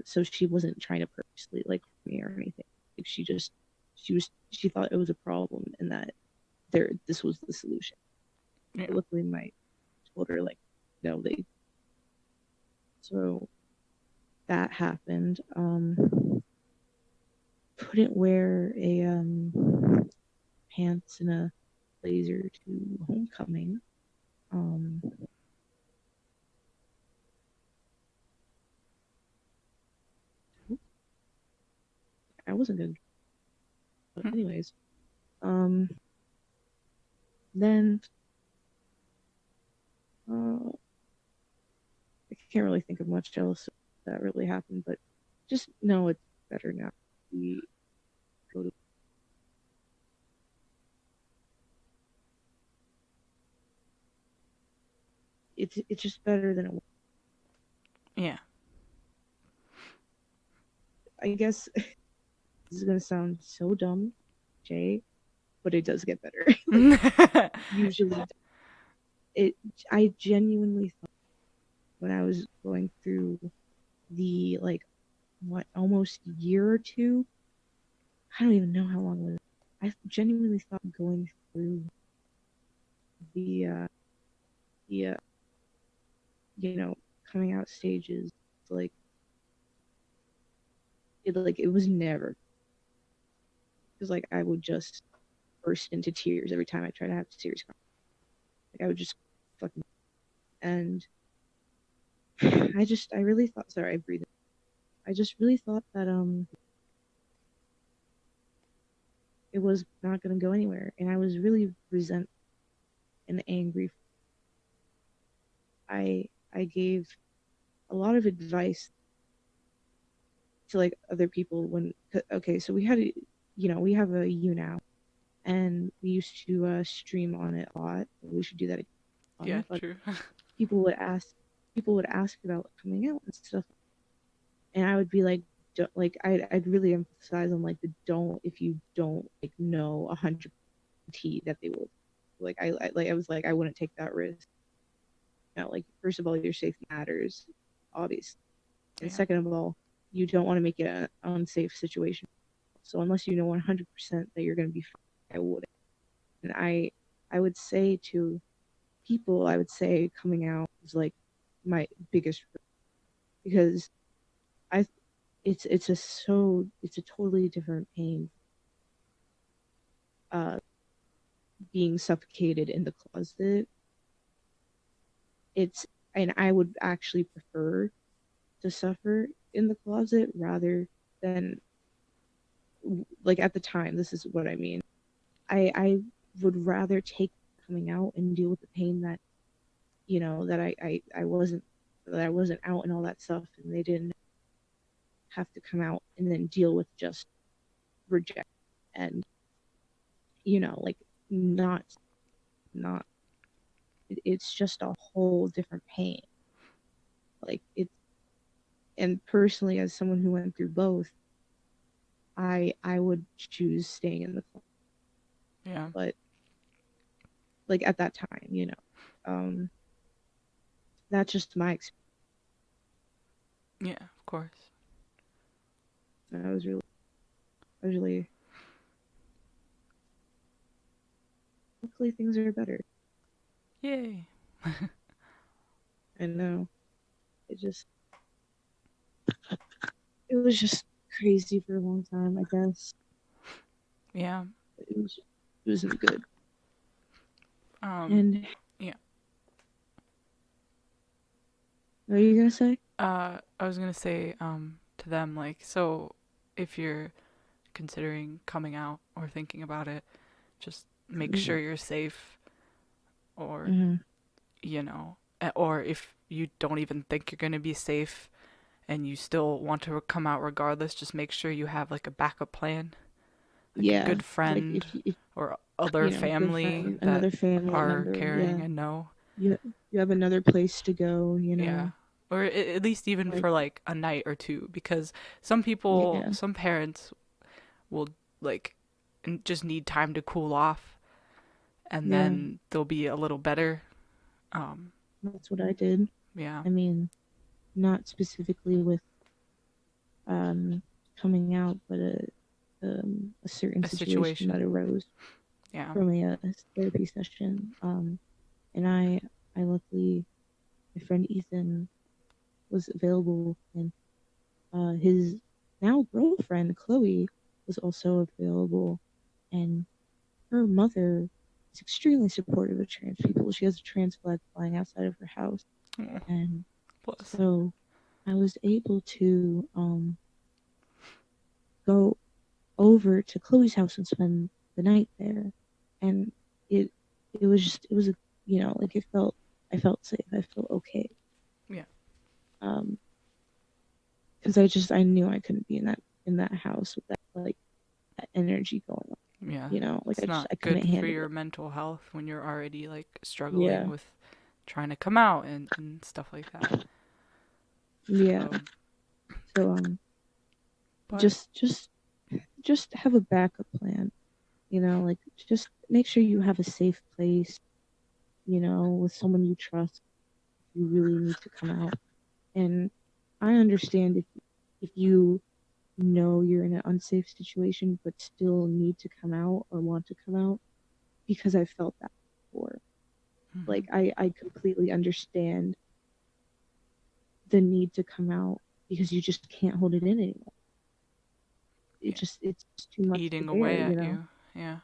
Speaker 2: so she wasn't trying to purposely like me or anything. Like she thought it was a problem and that this was the solution.
Speaker 1: Yeah.
Speaker 2: But luckily, my told her like no, they so that happened. Couldn't wear a pants and a blazer to homecoming. Um, I wasn't good, but
Speaker 1: Hmm.
Speaker 2: anyways, um, then I can't really think of much else that really happened, but just know it's better now. We go to it's just better than it was.
Speaker 1: Yeah.
Speaker 2: I guess this is gonna sound so dumb, Jay, but it does get better. Like usually, it. I genuinely thought when I was going through the like what almost year or two. I don't even know how long it was. I genuinely thought going through the the coming out stages like it was never because like I would just burst into tears every time I tried to have a serious conversation. Like I would just fucking and I really thought, sorry, I breathed. I just really thought that it was not going to go anywhere, and I was really resentful and angry. I gave a lot of advice to like other people when okay, so we had a, we have a U now, and we used to stream on it a lot. We should do that
Speaker 1: Yeah,
Speaker 2: again, but
Speaker 1: true.
Speaker 2: people would ask people would ask about coming out and stuff, and I would be like, don't, like I'd really emphasize on like the don't, if you don't like know 100% that they will, like I was like I wouldn't take that risk. Like first of all, your safety matters, obviously, and
Speaker 1: Yeah.
Speaker 2: second of all, you don't want to make it an unsafe situation. So unless you know 100% that you're going to be fine, I wouldn't. And I would say to people, I would say coming out is like my biggest risk, because I it's a totally different pain, uh being suffocated in the closet. It's and I would actually prefer to suffer in the closet rather than, like, at the time, this is what I mean. I would rather take coming out and deal with the pain that, that I wasn't out and all that stuff, and they didn't have to come out and then deal with just reject, and like, not not it's just a whole different pain. Like, it's and personally, as someone who went through both, I would choose staying in the club.
Speaker 1: Yeah.
Speaker 2: But like at that time, um that's just my experience.
Speaker 1: Yeah, of course.
Speaker 2: I was really hopefully things are better.
Speaker 1: Yay.
Speaker 2: I know. It was just crazy for a long time, I guess.
Speaker 1: Yeah.
Speaker 2: It wasn't good.
Speaker 1: Um
Speaker 2: And
Speaker 1: yeah.
Speaker 2: what are you gonna say?
Speaker 1: I was going to say to them, like, so if you're considering coming out or thinking about it, just make sure you're safe, or
Speaker 2: Mm-hmm.
Speaker 1: or if you don't even think you're going to be safe and you still want to come out regardless, just make sure you have like a backup plan, like a
Speaker 2: Yeah,
Speaker 1: good
Speaker 2: like
Speaker 1: friend
Speaker 2: if
Speaker 1: or other
Speaker 2: good
Speaker 1: family
Speaker 2: friend,
Speaker 1: that
Speaker 2: another family
Speaker 1: are
Speaker 2: member.
Speaker 1: caring
Speaker 2: Yeah,
Speaker 1: and know.
Speaker 2: you have another place to go.
Speaker 1: Yeah. Or at least even
Speaker 2: Like,
Speaker 1: for like a night or two, because some people,
Speaker 2: yeah,
Speaker 1: some parents will like just need time to cool off, and
Speaker 2: yeah.
Speaker 1: then they'll be a little better. Um,
Speaker 2: That's what I did.
Speaker 1: yeah,
Speaker 2: I mean, not specifically with um coming out, but a certain
Speaker 1: a
Speaker 2: situation that
Speaker 1: situation.
Speaker 2: arose
Speaker 1: Yeah.
Speaker 2: from a therapy session. And I luckily, my friend Ethan was available, and his now girlfriend Chloe was also available, and her mother is extremely supportive of trans people. She has a trans flag flying outside of her house,
Speaker 1: Oh,
Speaker 2: and
Speaker 1: plus.
Speaker 2: so I was able to go over to Chloe's house and spend the night there, and it it was a, like, I felt safe. I felt okay.
Speaker 1: Yeah.
Speaker 2: Um, because I knew I couldn't be in that house with that, like, that energy going on.
Speaker 1: Yeah.
Speaker 2: Like,
Speaker 1: It's not
Speaker 2: I couldn't
Speaker 1: good for
Speaker 2: handle
Speaker 1: your
Speaker 2: it.
Speaker 1: mental health when you're already like struggling
Speaker 2: Yeah,
Speaker 1: with trying to come out and stuff like that.
Speaker 2: yeah.
Speaker 1: So,
Speaker 2: So
Speaker 1: but
Speaker 2: just have a backup plan. Like, just make sure you have a safe place. With someone you trust. You really need to come out. And I understand if you know you're in an unsafe situation but still need to come out or want to come out, because I felt that before.
Speaker 1: mhm.
Speaker 2: Like, I completely understand the need to come out because you just can't hold it in anymore.
Speaker 1: Yeah,
Speaker 2: It's too much to
Speaker 1: eating
Speaker 2: bear,
Speaker 1: away at you. Yeah.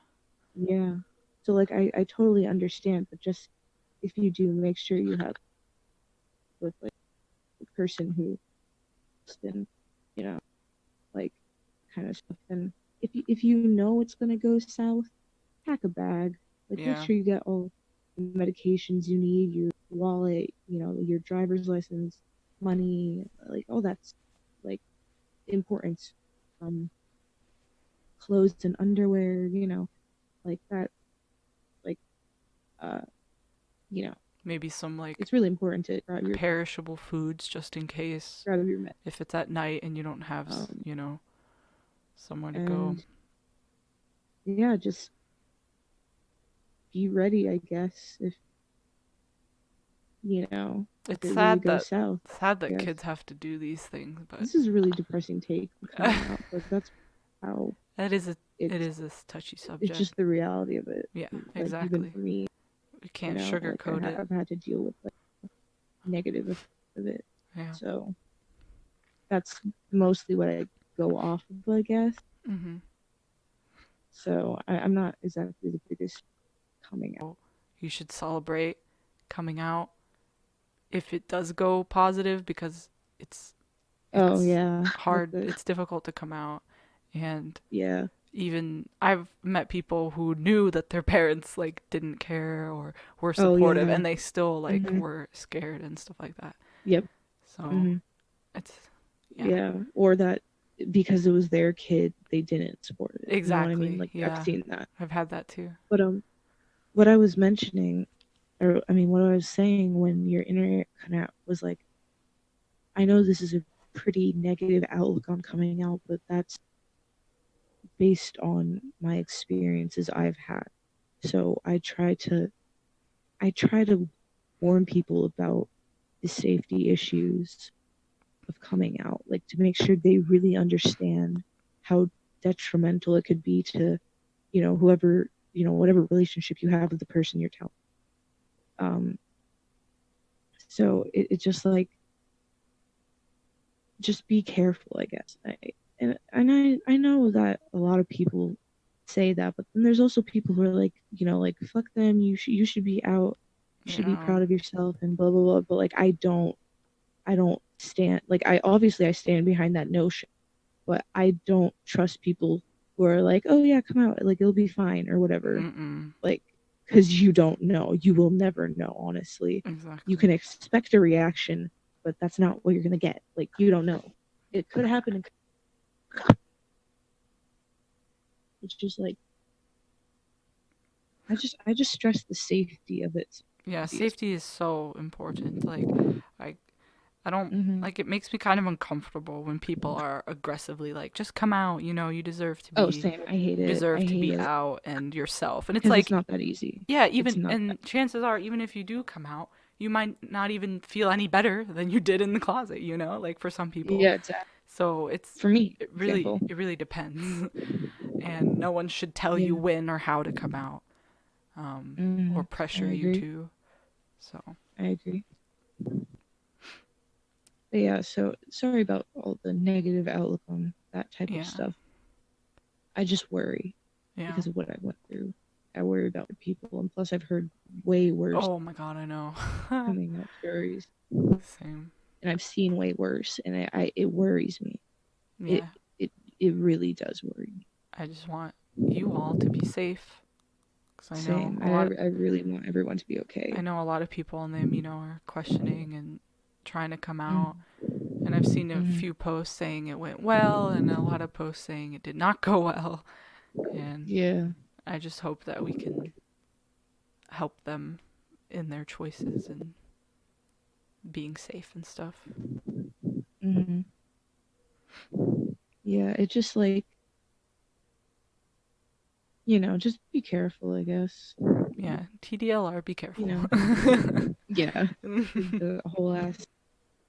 Speaker 2: Yeah. So, like, I totally understand, but just if you do, make sure you have with, like, person who been, you know, like kind of stuff. And if you know it's gonna go south, pack a bag. Like make
Speaker 1: Yeah.
Speaker 2: sure you get all the medications you need, your wallet, your driver's license, money, like all that's like important. Um, clothes and underwear, like that, like uh, you know,
Speaker 1: Maybe some like
Speaker 2: it's really important to
Speaker 1: perishable foods just in case
Speaker 2: grab your meds.
Speaker 1: if it's at night and you don't have,
Speaker 2: Um,
Speaker 1: somewhere to go.
Speaker 2: and yeah, just be ready, I guess, if
Speaker 1: It's
Speaker 2: it really
Speaker 1: sad
Speaker 2: goes
Speaker 1: that
Speaker 2: south. Yes.
Speaker 1: kids have to do these things, but
Speaker 2: This is a really depressing take on coming out, but that's how
Speaker 1: that is a it
Speaker 2: it's
Speaker 1: is a touchy
Speaker 2: it's
Speaker 1: subject.
Speaker 2: just the reality of it.
Speaker 1: Yeah,
Speaker 2: Like even
Speaker 1: exactly.
Speaker 2: for me,
Speaker 1: We can't
Speaker 2: like
Speaker 1: sugarcoat it.
Speaker 2: I've had to deal with like negative effects of it.
Speaker 1: Yeah.
Speaker 2: So that's mostly what I go off of, I guess.
Speaker 1: Mhm.
Speaker 2: So I'm not exactly the biggest coming out.
Speaker 1: You should celebrate coming out if it does go positive because it's
Speaker 2: Oh
Speaker 1: it's
Speaker 2: yeah, with
Speaker 1: hard,
Speaker 2: the
Speaker 1: it's difficult to come out. And
Speaker 2: yeah.
Speaker 1: even I've met people who knew that their parents like didn't care or were
Speaker 2: Oh
Speaker 1: supportive
Speaker 2: yeah.
Speaker 1: and they still like
Speaker 2: Mhm.
Speaker 1: were scared and stuff like that.
Speaker 2: Yep.
Speaker 1: So
Speaker 2: Mhm.
Speaker 1: it's yeah.
Speaker 2: Yeah. Or that because it was their kid, they didn't support it. You know what I mean?
Speaker 1: Exactly.
Speaker 2: Like I've
Speaker 1: Yeah.
Speaker 2: seen that.
Speaker 1: I've had that too.
Speaker 2: But what I was mentioning, or I mean, what I was saying when your internet kind of was like, I know this is a pretty negative outlook on coming out, but that's based on my experiences I've had. So I try to warn people about the safety issues of coming out, like to make sure they really understand how detrimental it could be to, whoever, whatever relationship you have with the person you're telling. Um, so it just like just be careful, I guess. I know that a lot of people say that, but then there's also people who are like, like fuck them. You should be out. You should be
Speaker 1: Yeah.
Speaker 2: proud of yourself and blah blah blah. But like I don't stand like I stand behind that notion, but I don't trust people who are like, oh yeah, come out, like it'll be fine or whatever.
Speaker 1: Mm-mm.
Speaker 2: Like, because you don't know, you will never know. Honestly, you
Speaker 1: Exactly.
Speaker 2: can expect a reaction, but that's not what you're gonna get. Like, you don't know. It could happen. It's just like I just stress the safety of it.
Speaker 1: Yeah,
Speaker 2: Obvious.
Speaker 1: safety is so important. Like I I don't
Speaker 2: Mm-hmm.
Speaker 1: like it makes me kind of uncomfortable when people are aggressively like just come out,
Speaker 2: Oh, same. I hate
Speaker 1: you
Speaker 2: it. I
Speaker 1: deserve to
Speaker 2: hate
Speaker 1: be
Speaker 2: it
Speaker 1: out and yourself. And it's
Speaker 2: because it's
Speaker 1: like
Speaker 2: not that easy.
Speaker 1: yeah,
Speaker 2: It's
Speaker 1: even
Speaker 2: not that.
Speaker 1: and chances are even if you do come out, you might not even feel any better than you did in the closet, like for some people.
Speaker 2: Yeah, exactly.
Speaker 1: So
Speaker 2: For me,
Speaker 1: it really
Speaker 2: example.
Speaker 1: it really depends. And no one should tell you
Speaker 2: Yeah.
Speaker 1: when or how to come out, or
Speaker 2: I
Speaker 1: pressure you
Speaker 2: agree.
Speaker 1: to. So
Speaker 2: I agree. But yeah, so sorry about all the negative outlook on that type of
Speaker 1: yeah,
Speaker 2: stuff. I just worry
Speaker 1: yeah.
Speaker 2: because of what I went through. I worry about people, and plus I've heard way worse
Speaker 1: Oh my god, I know.
Speaker 2: coming out stories,
Speaker 1: Same.
Speaker 2: and I've seen way worse, and it worries me. It
Speaker 1: Yeah.
Speaker 2: it it really does worry me.
Speaker 1: I just want you all to be safe because
Speaker 2: Same. I really want everyone to be
Speaker 1: I
Speaker 2: okay.
Speaker 1: know a lot of people in them, are questioning and trying to come out.
Speaker 2: Mm-hmm.
Speaker 1: And I've seen a
Speaker 2: Mm-hmm.
Speaker 1: few posts saying it went well and a lot of posts saying it did not go well. And
Speaker 2: Yeah.
Speaker 1: I just hope that we can help them in their choices and being safe and stuff.
Speaker 2: Mm-hmm. Yeah. It just like just be careful, I guess.
Speaker 1: Yeah, TDLR, be
Speaker 2: You
Speaker 1: careful.
Speaker 2: know. Yeah. The whole ass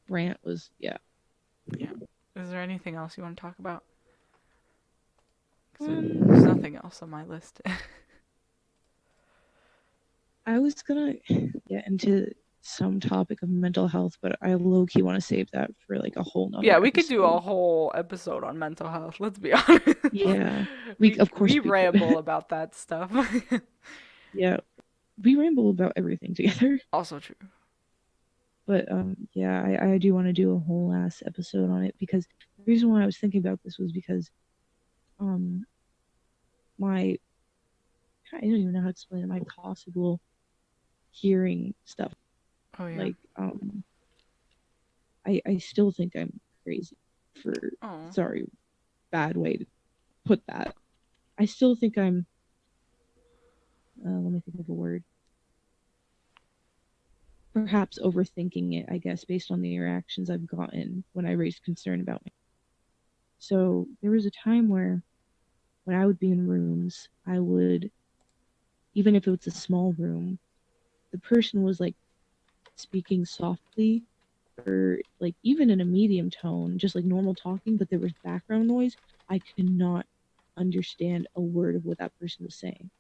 Speaker 2: rant was yeah.
Speaker 1: Yeah. Is there anything else you want to talk about? Because there's
Speaker 2: Um,
Speaker 1: nothing else on my list.
Speaker 2: I was gonna get into some topic of mental health, but I low key want to save that for like a whole nother
Speaker 1: Yeah, we could do a
Speaker 2: episode.
Speaker 1: whole episode on mental health. Let's be honest.
Speaker 2: Yeah, we
Speaker 1: we
Speaker 2: of course
Speaker 1: we
Speaker 2: we could.
Speaker 1: ramble about that stuff.
Speaker 2: Yeah, we ramble about everything together.
Speaker 1: Also true.
Speaker 2: But yeah, I do want to do a whole ass episode on it because the reason why I was thinking about this was because um my I don't even know how to explain it, my possible hearing stuff.
Speaker 1: Oh yeah.
Speaker 2: Like I still think I'm crazy for
Speaker 1: Oh.
Speaker 2: sorry, bad way to put that. I still think I'm let me think of a word. Perhaps overthinking it, I guess, based on the interactions I've gotten when I raised concern about me. So there was a time where when I would be in rooms, I would, even if it was a small room, the person was like speaking softly or like even in a medium tone, just like normal talking, but there was background noise. I could not understand a word of what that person was saying.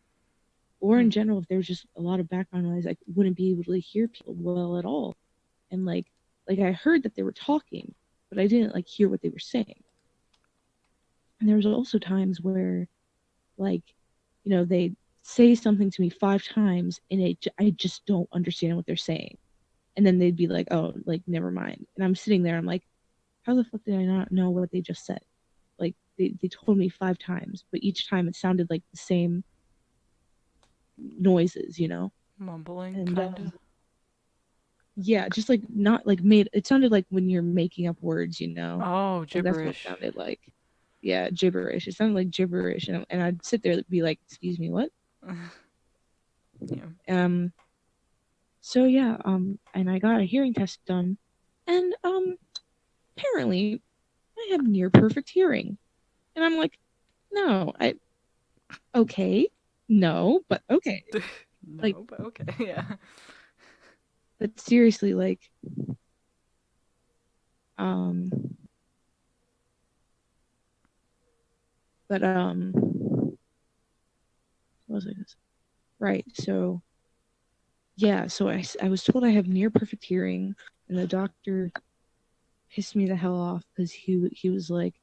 Speaker 2: Or
Speaker 1: Hmm.
Speaker 2: in general, if there was just a lot of background noise, I wouldn't be able to hear people well at all. And like I heard that they were talking, but I didn't like hear what they were saying. And there was also times where like they say something to me 5 times and I just don't understand what they're saying. And then they'd be like, "Oh, like never mind." And I'm sitting there, I'm like, "How the fuck did I not know what they just said?" Like they told me 5 times, but each time it sounded like the same noises.
Speaker 1: Mumbling,
Speaker 2: And
Speaker 1: kinda.
Speaker 2: yeah, just like not like made it sounded like when you're making up words.
Speaker 1: Oh,
Speaker 2: Like that's what it
Speaker 1: gibberish.
Speaker 2: sounded like. Yeah, gibberish. It sounded like gibberish, and I'd sit there and be like, "Excuse me, what?"
Speaker 1: Yeah.
Speaker 2: Um. So yeah. And I got a hearing test done, and apparently I have near perfect hearing, and I'm like, no, okay, no, but okay, like,
Speaker 1: No, but okay. Yeah.
Speaker 2: but seriously, like, um, but what was I gonna say? Right. So yeah, so I was told I have near perfect hearing, and the doctor pissed me the hell off because he was like,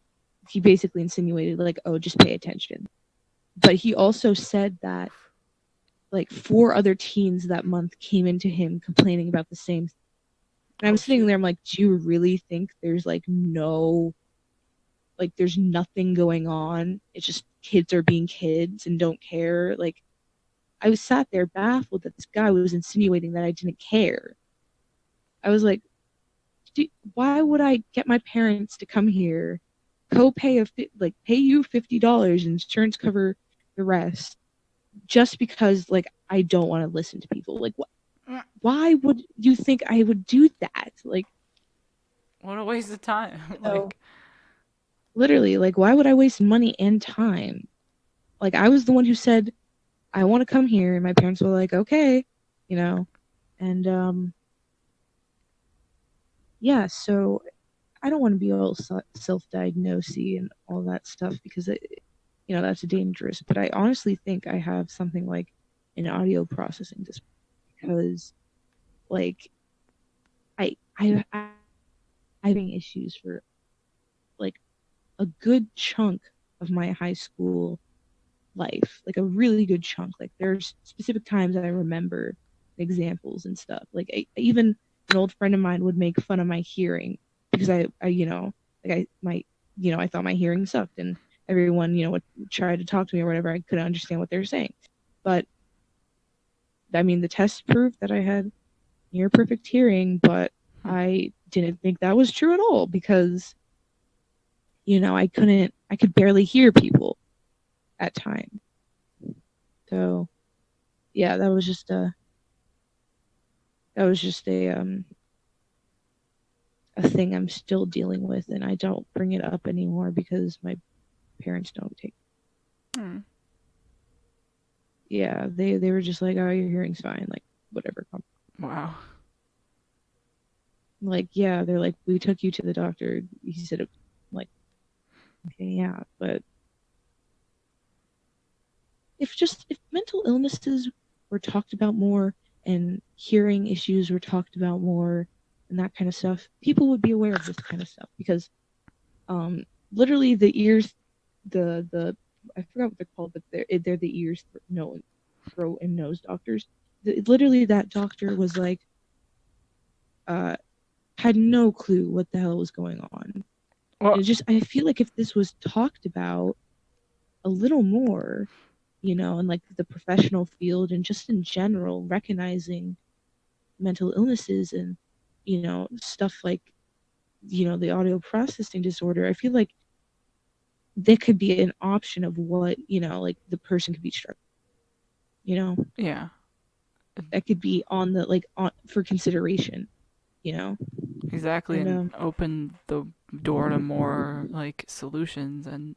Speaker 2: he basically insinuated like, oh, just pay attention. But he also said that like 4 other teens that month came into him complaining about the same. And I'm
Speaker 1: Oh
Speaker 2: sitting
Speaker 1: shit.
Speaker 2: there, I'm like, do you really think there's like no, like, there's nothing going on? It's just kids are being kids and don't care. Like, I was sat there baffled that this guy was insinuating that I didn't care. I was like, why would I get my parents to come here, co-pay like pay you $50, insurance cover the rest, just because like I don't want to listen to people? Like, what? Why would you think I would do that? Like,
Speaker 1: What a waste of time.
Speaker 2: so
Speaker 1: Like,
Speaker 2: literally, like, why would I waste money and time? Like, I was the one who said I want to come here, and my parents were like, okay, you know, and yeah. So I don't want to be all self-diagnosy and all that stuff because that's dangerous. But I honestly think I have something like an audio processing disorder because like I having issues for like a good chunk of my high school life, like a really good chunk. Like there's specific times I remember examples and stuff. Like even an old friend of mine would make fun of my hearing because like I thought my hearing sucked, and everyone would try to talk to me or whatever. I couldn't understand what they were saying, but I mean the test proved that I had near perfect hearing, but
Speaker 1: hmm.
Speaker 2: I didn't think that was true at all because I could barely hear people at times. So yeah, that was just a thing I'm still dealing with, and I don't bring it up anymore because my parents don't take.
Speaker 1: Hmm.
Speaker 2: Yeah, they were just like, "Oh, your hearing's fine," like whatever.
Speaker 1: Wow.
Speaker 2: Like, yeah, they're like, "We took you to the doctor." He said, "Like, okay, yeah, but if mental illnesses were talked about more and hearing issues were talked about more and that kind of stuff, people would be aware of this kind of stuff because um literally the ears the I forgot what they're called, but they're the ears, no, throat and nose doctors. Literally, that doctor was like, uh, had no clue what the hell was going on.
Speaker 1: Well,
Speaker 2: And it just, I feel like if this was talked about a little more, in like the professional field and just in general, recognizing mental illnesses and, stuff like, the audio processing disorder, I feel like there could be an option of what, like the person could be struggling, you know,
Speaker 1: yeah,
Speaker 2: that could be on the, like, on for consideration, you know,
Speaker 1: exactly,
Speaker 2: and,
Speaker 1: and open the door to more like solutions and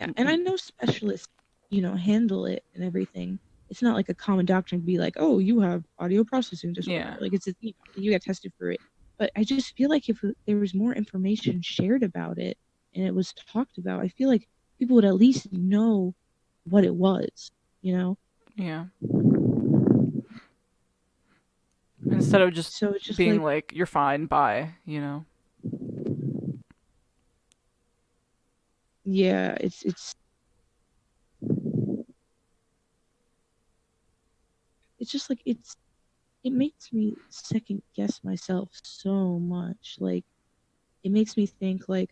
Speaker 2: yeah, and I know specialists, handle it and everything. It's not like a common doctrine to be like, oh, you have audio processing disorder.
Speaker 1: yeah,
Speaker 2: Like it's a, you get tested for it. But I just feel like if there was more information shared about it and it was talked about, I feel like people would at least know what it was, you know?
Speaker 1: yeah. Instead of just
Speaker 2: So it's just
Speaker 1: being
Speaker 2: like,
Speaker 1: like you're fine, bye, you know.
Speaker 2: yeah, it's just like it makes me second guess myself so much. Like it makes me think like,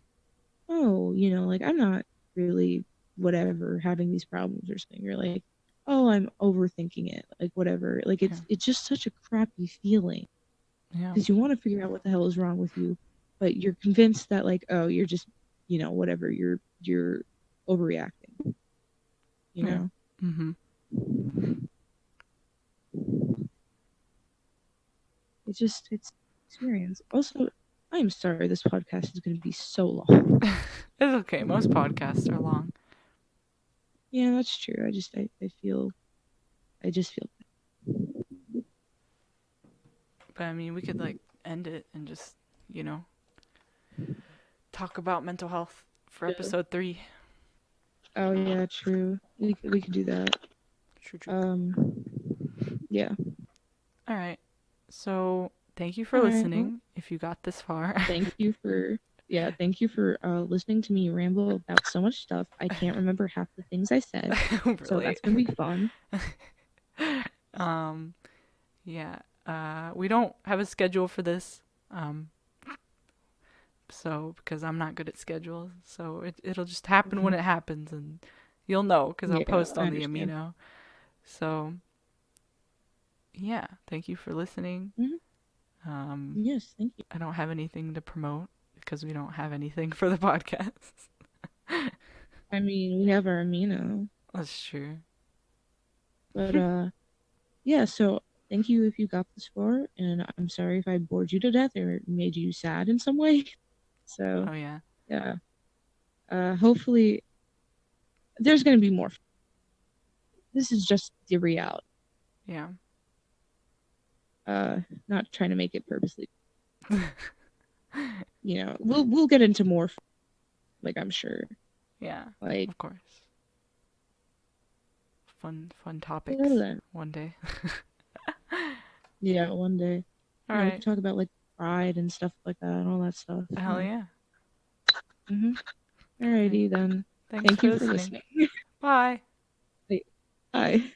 Speaker 2: oh, like I'm not really whatever having these problems or something. You're like, oh, I'm overthinking it, like whatever. Like
Speaker 1: Yeah,
Speaker 2: it's just such a crappy feeling
Speaker 1: yeah,
Speaker 2: because you want to figure out what the hell is wrong with you, but you're convinced that like, oh, you're just, whatever. You're overreacting. You
Speaker 1: yeah.
Speaker 2: know,
Speaker 1: Mhm.
Speaker 2: it's experience. Also, I'm sorry this podcast is going to be so long.
Speaker 1: It's okay. Most podcasts are long,
Speaker 2: Yeah, that's true. I just feel
Speaker 1: but I mean, we could like end it and just you know talk about mental health for
Speaker 2: yeah.
Speaker 1: episode 3.
Speaker 2: Oh yeah, true. We could do that.
Speaker 1: True, true.
Speaker 2: Um, yeah.
Speaker 1: All right. So thank you for
Speaker 2: All right. Well,
Speaker 1: listening. If you got this far,
Speaker 2: thank you for listening to me ramble about so much stuff. I can't remember half the things I said, so
Speaker 1: really.
Speaker 2: that's gonna be fun.
Speaker 1: um. Yeah. We don't have a schedule for this. So because I'm not good at schedules, so it'll just happen when
Speaker 2: Mhm.
Speaker 1: it happens, and you'll know because I'll
Speaker 2: Yeah,
Speaker 1: post
Speaker 2: I
Speaker 1: on the
Speaker 2: understand.
Speaker 1: amino. So yeah, thank you for listening.
Speaker 2: Hmm.
Speaker 1: Um,
Speaker 2: Yes, thank you.
Speaker 1: I don't have anything to promote because we don't have anything for the podcast.
Speaker 2: I mean, we have our amino,
Speaker 1: That's true.
Speaker 2: but yeah. So thank you if you got this far, and I'm sorry if I bored you to death or made you sad in some way. So
Speaker 1: Oh yeah,
Speaker 2: yeah. Hopefully, there's gonna be more. This is just the reality.
Speaker 1: yeah,
Speaker 2: Not trying to make it purposely. We'll get into more, like I'm sure.
Speaker 1: yeah.
Speaker 2: Like
Speaker 1: Of course, fun
Speaker 2: well
Speaker 1: topics
Speaker 2: then,
Speaker 1: one day.
Speaker 2: yeah, one day.
Speaker 1: All
Speaker 2: We can
Speaker 1: right.
Speaker 2: talk about like pride and stuff like that and all that stuff.
Speaker 1: Hell yeah.
Speaker 2: Mm-hmm.
Speaker 1: All right.
Speaker 2: Alrighty then.
Speaker 1: Thanks
Speaker 2: Thank
Speaker 1: for
Speaker 2: you for
Speaker 1: listening.
Speaker 2: listening.
Speaker 1: Bye.
Speaker 2: Bye.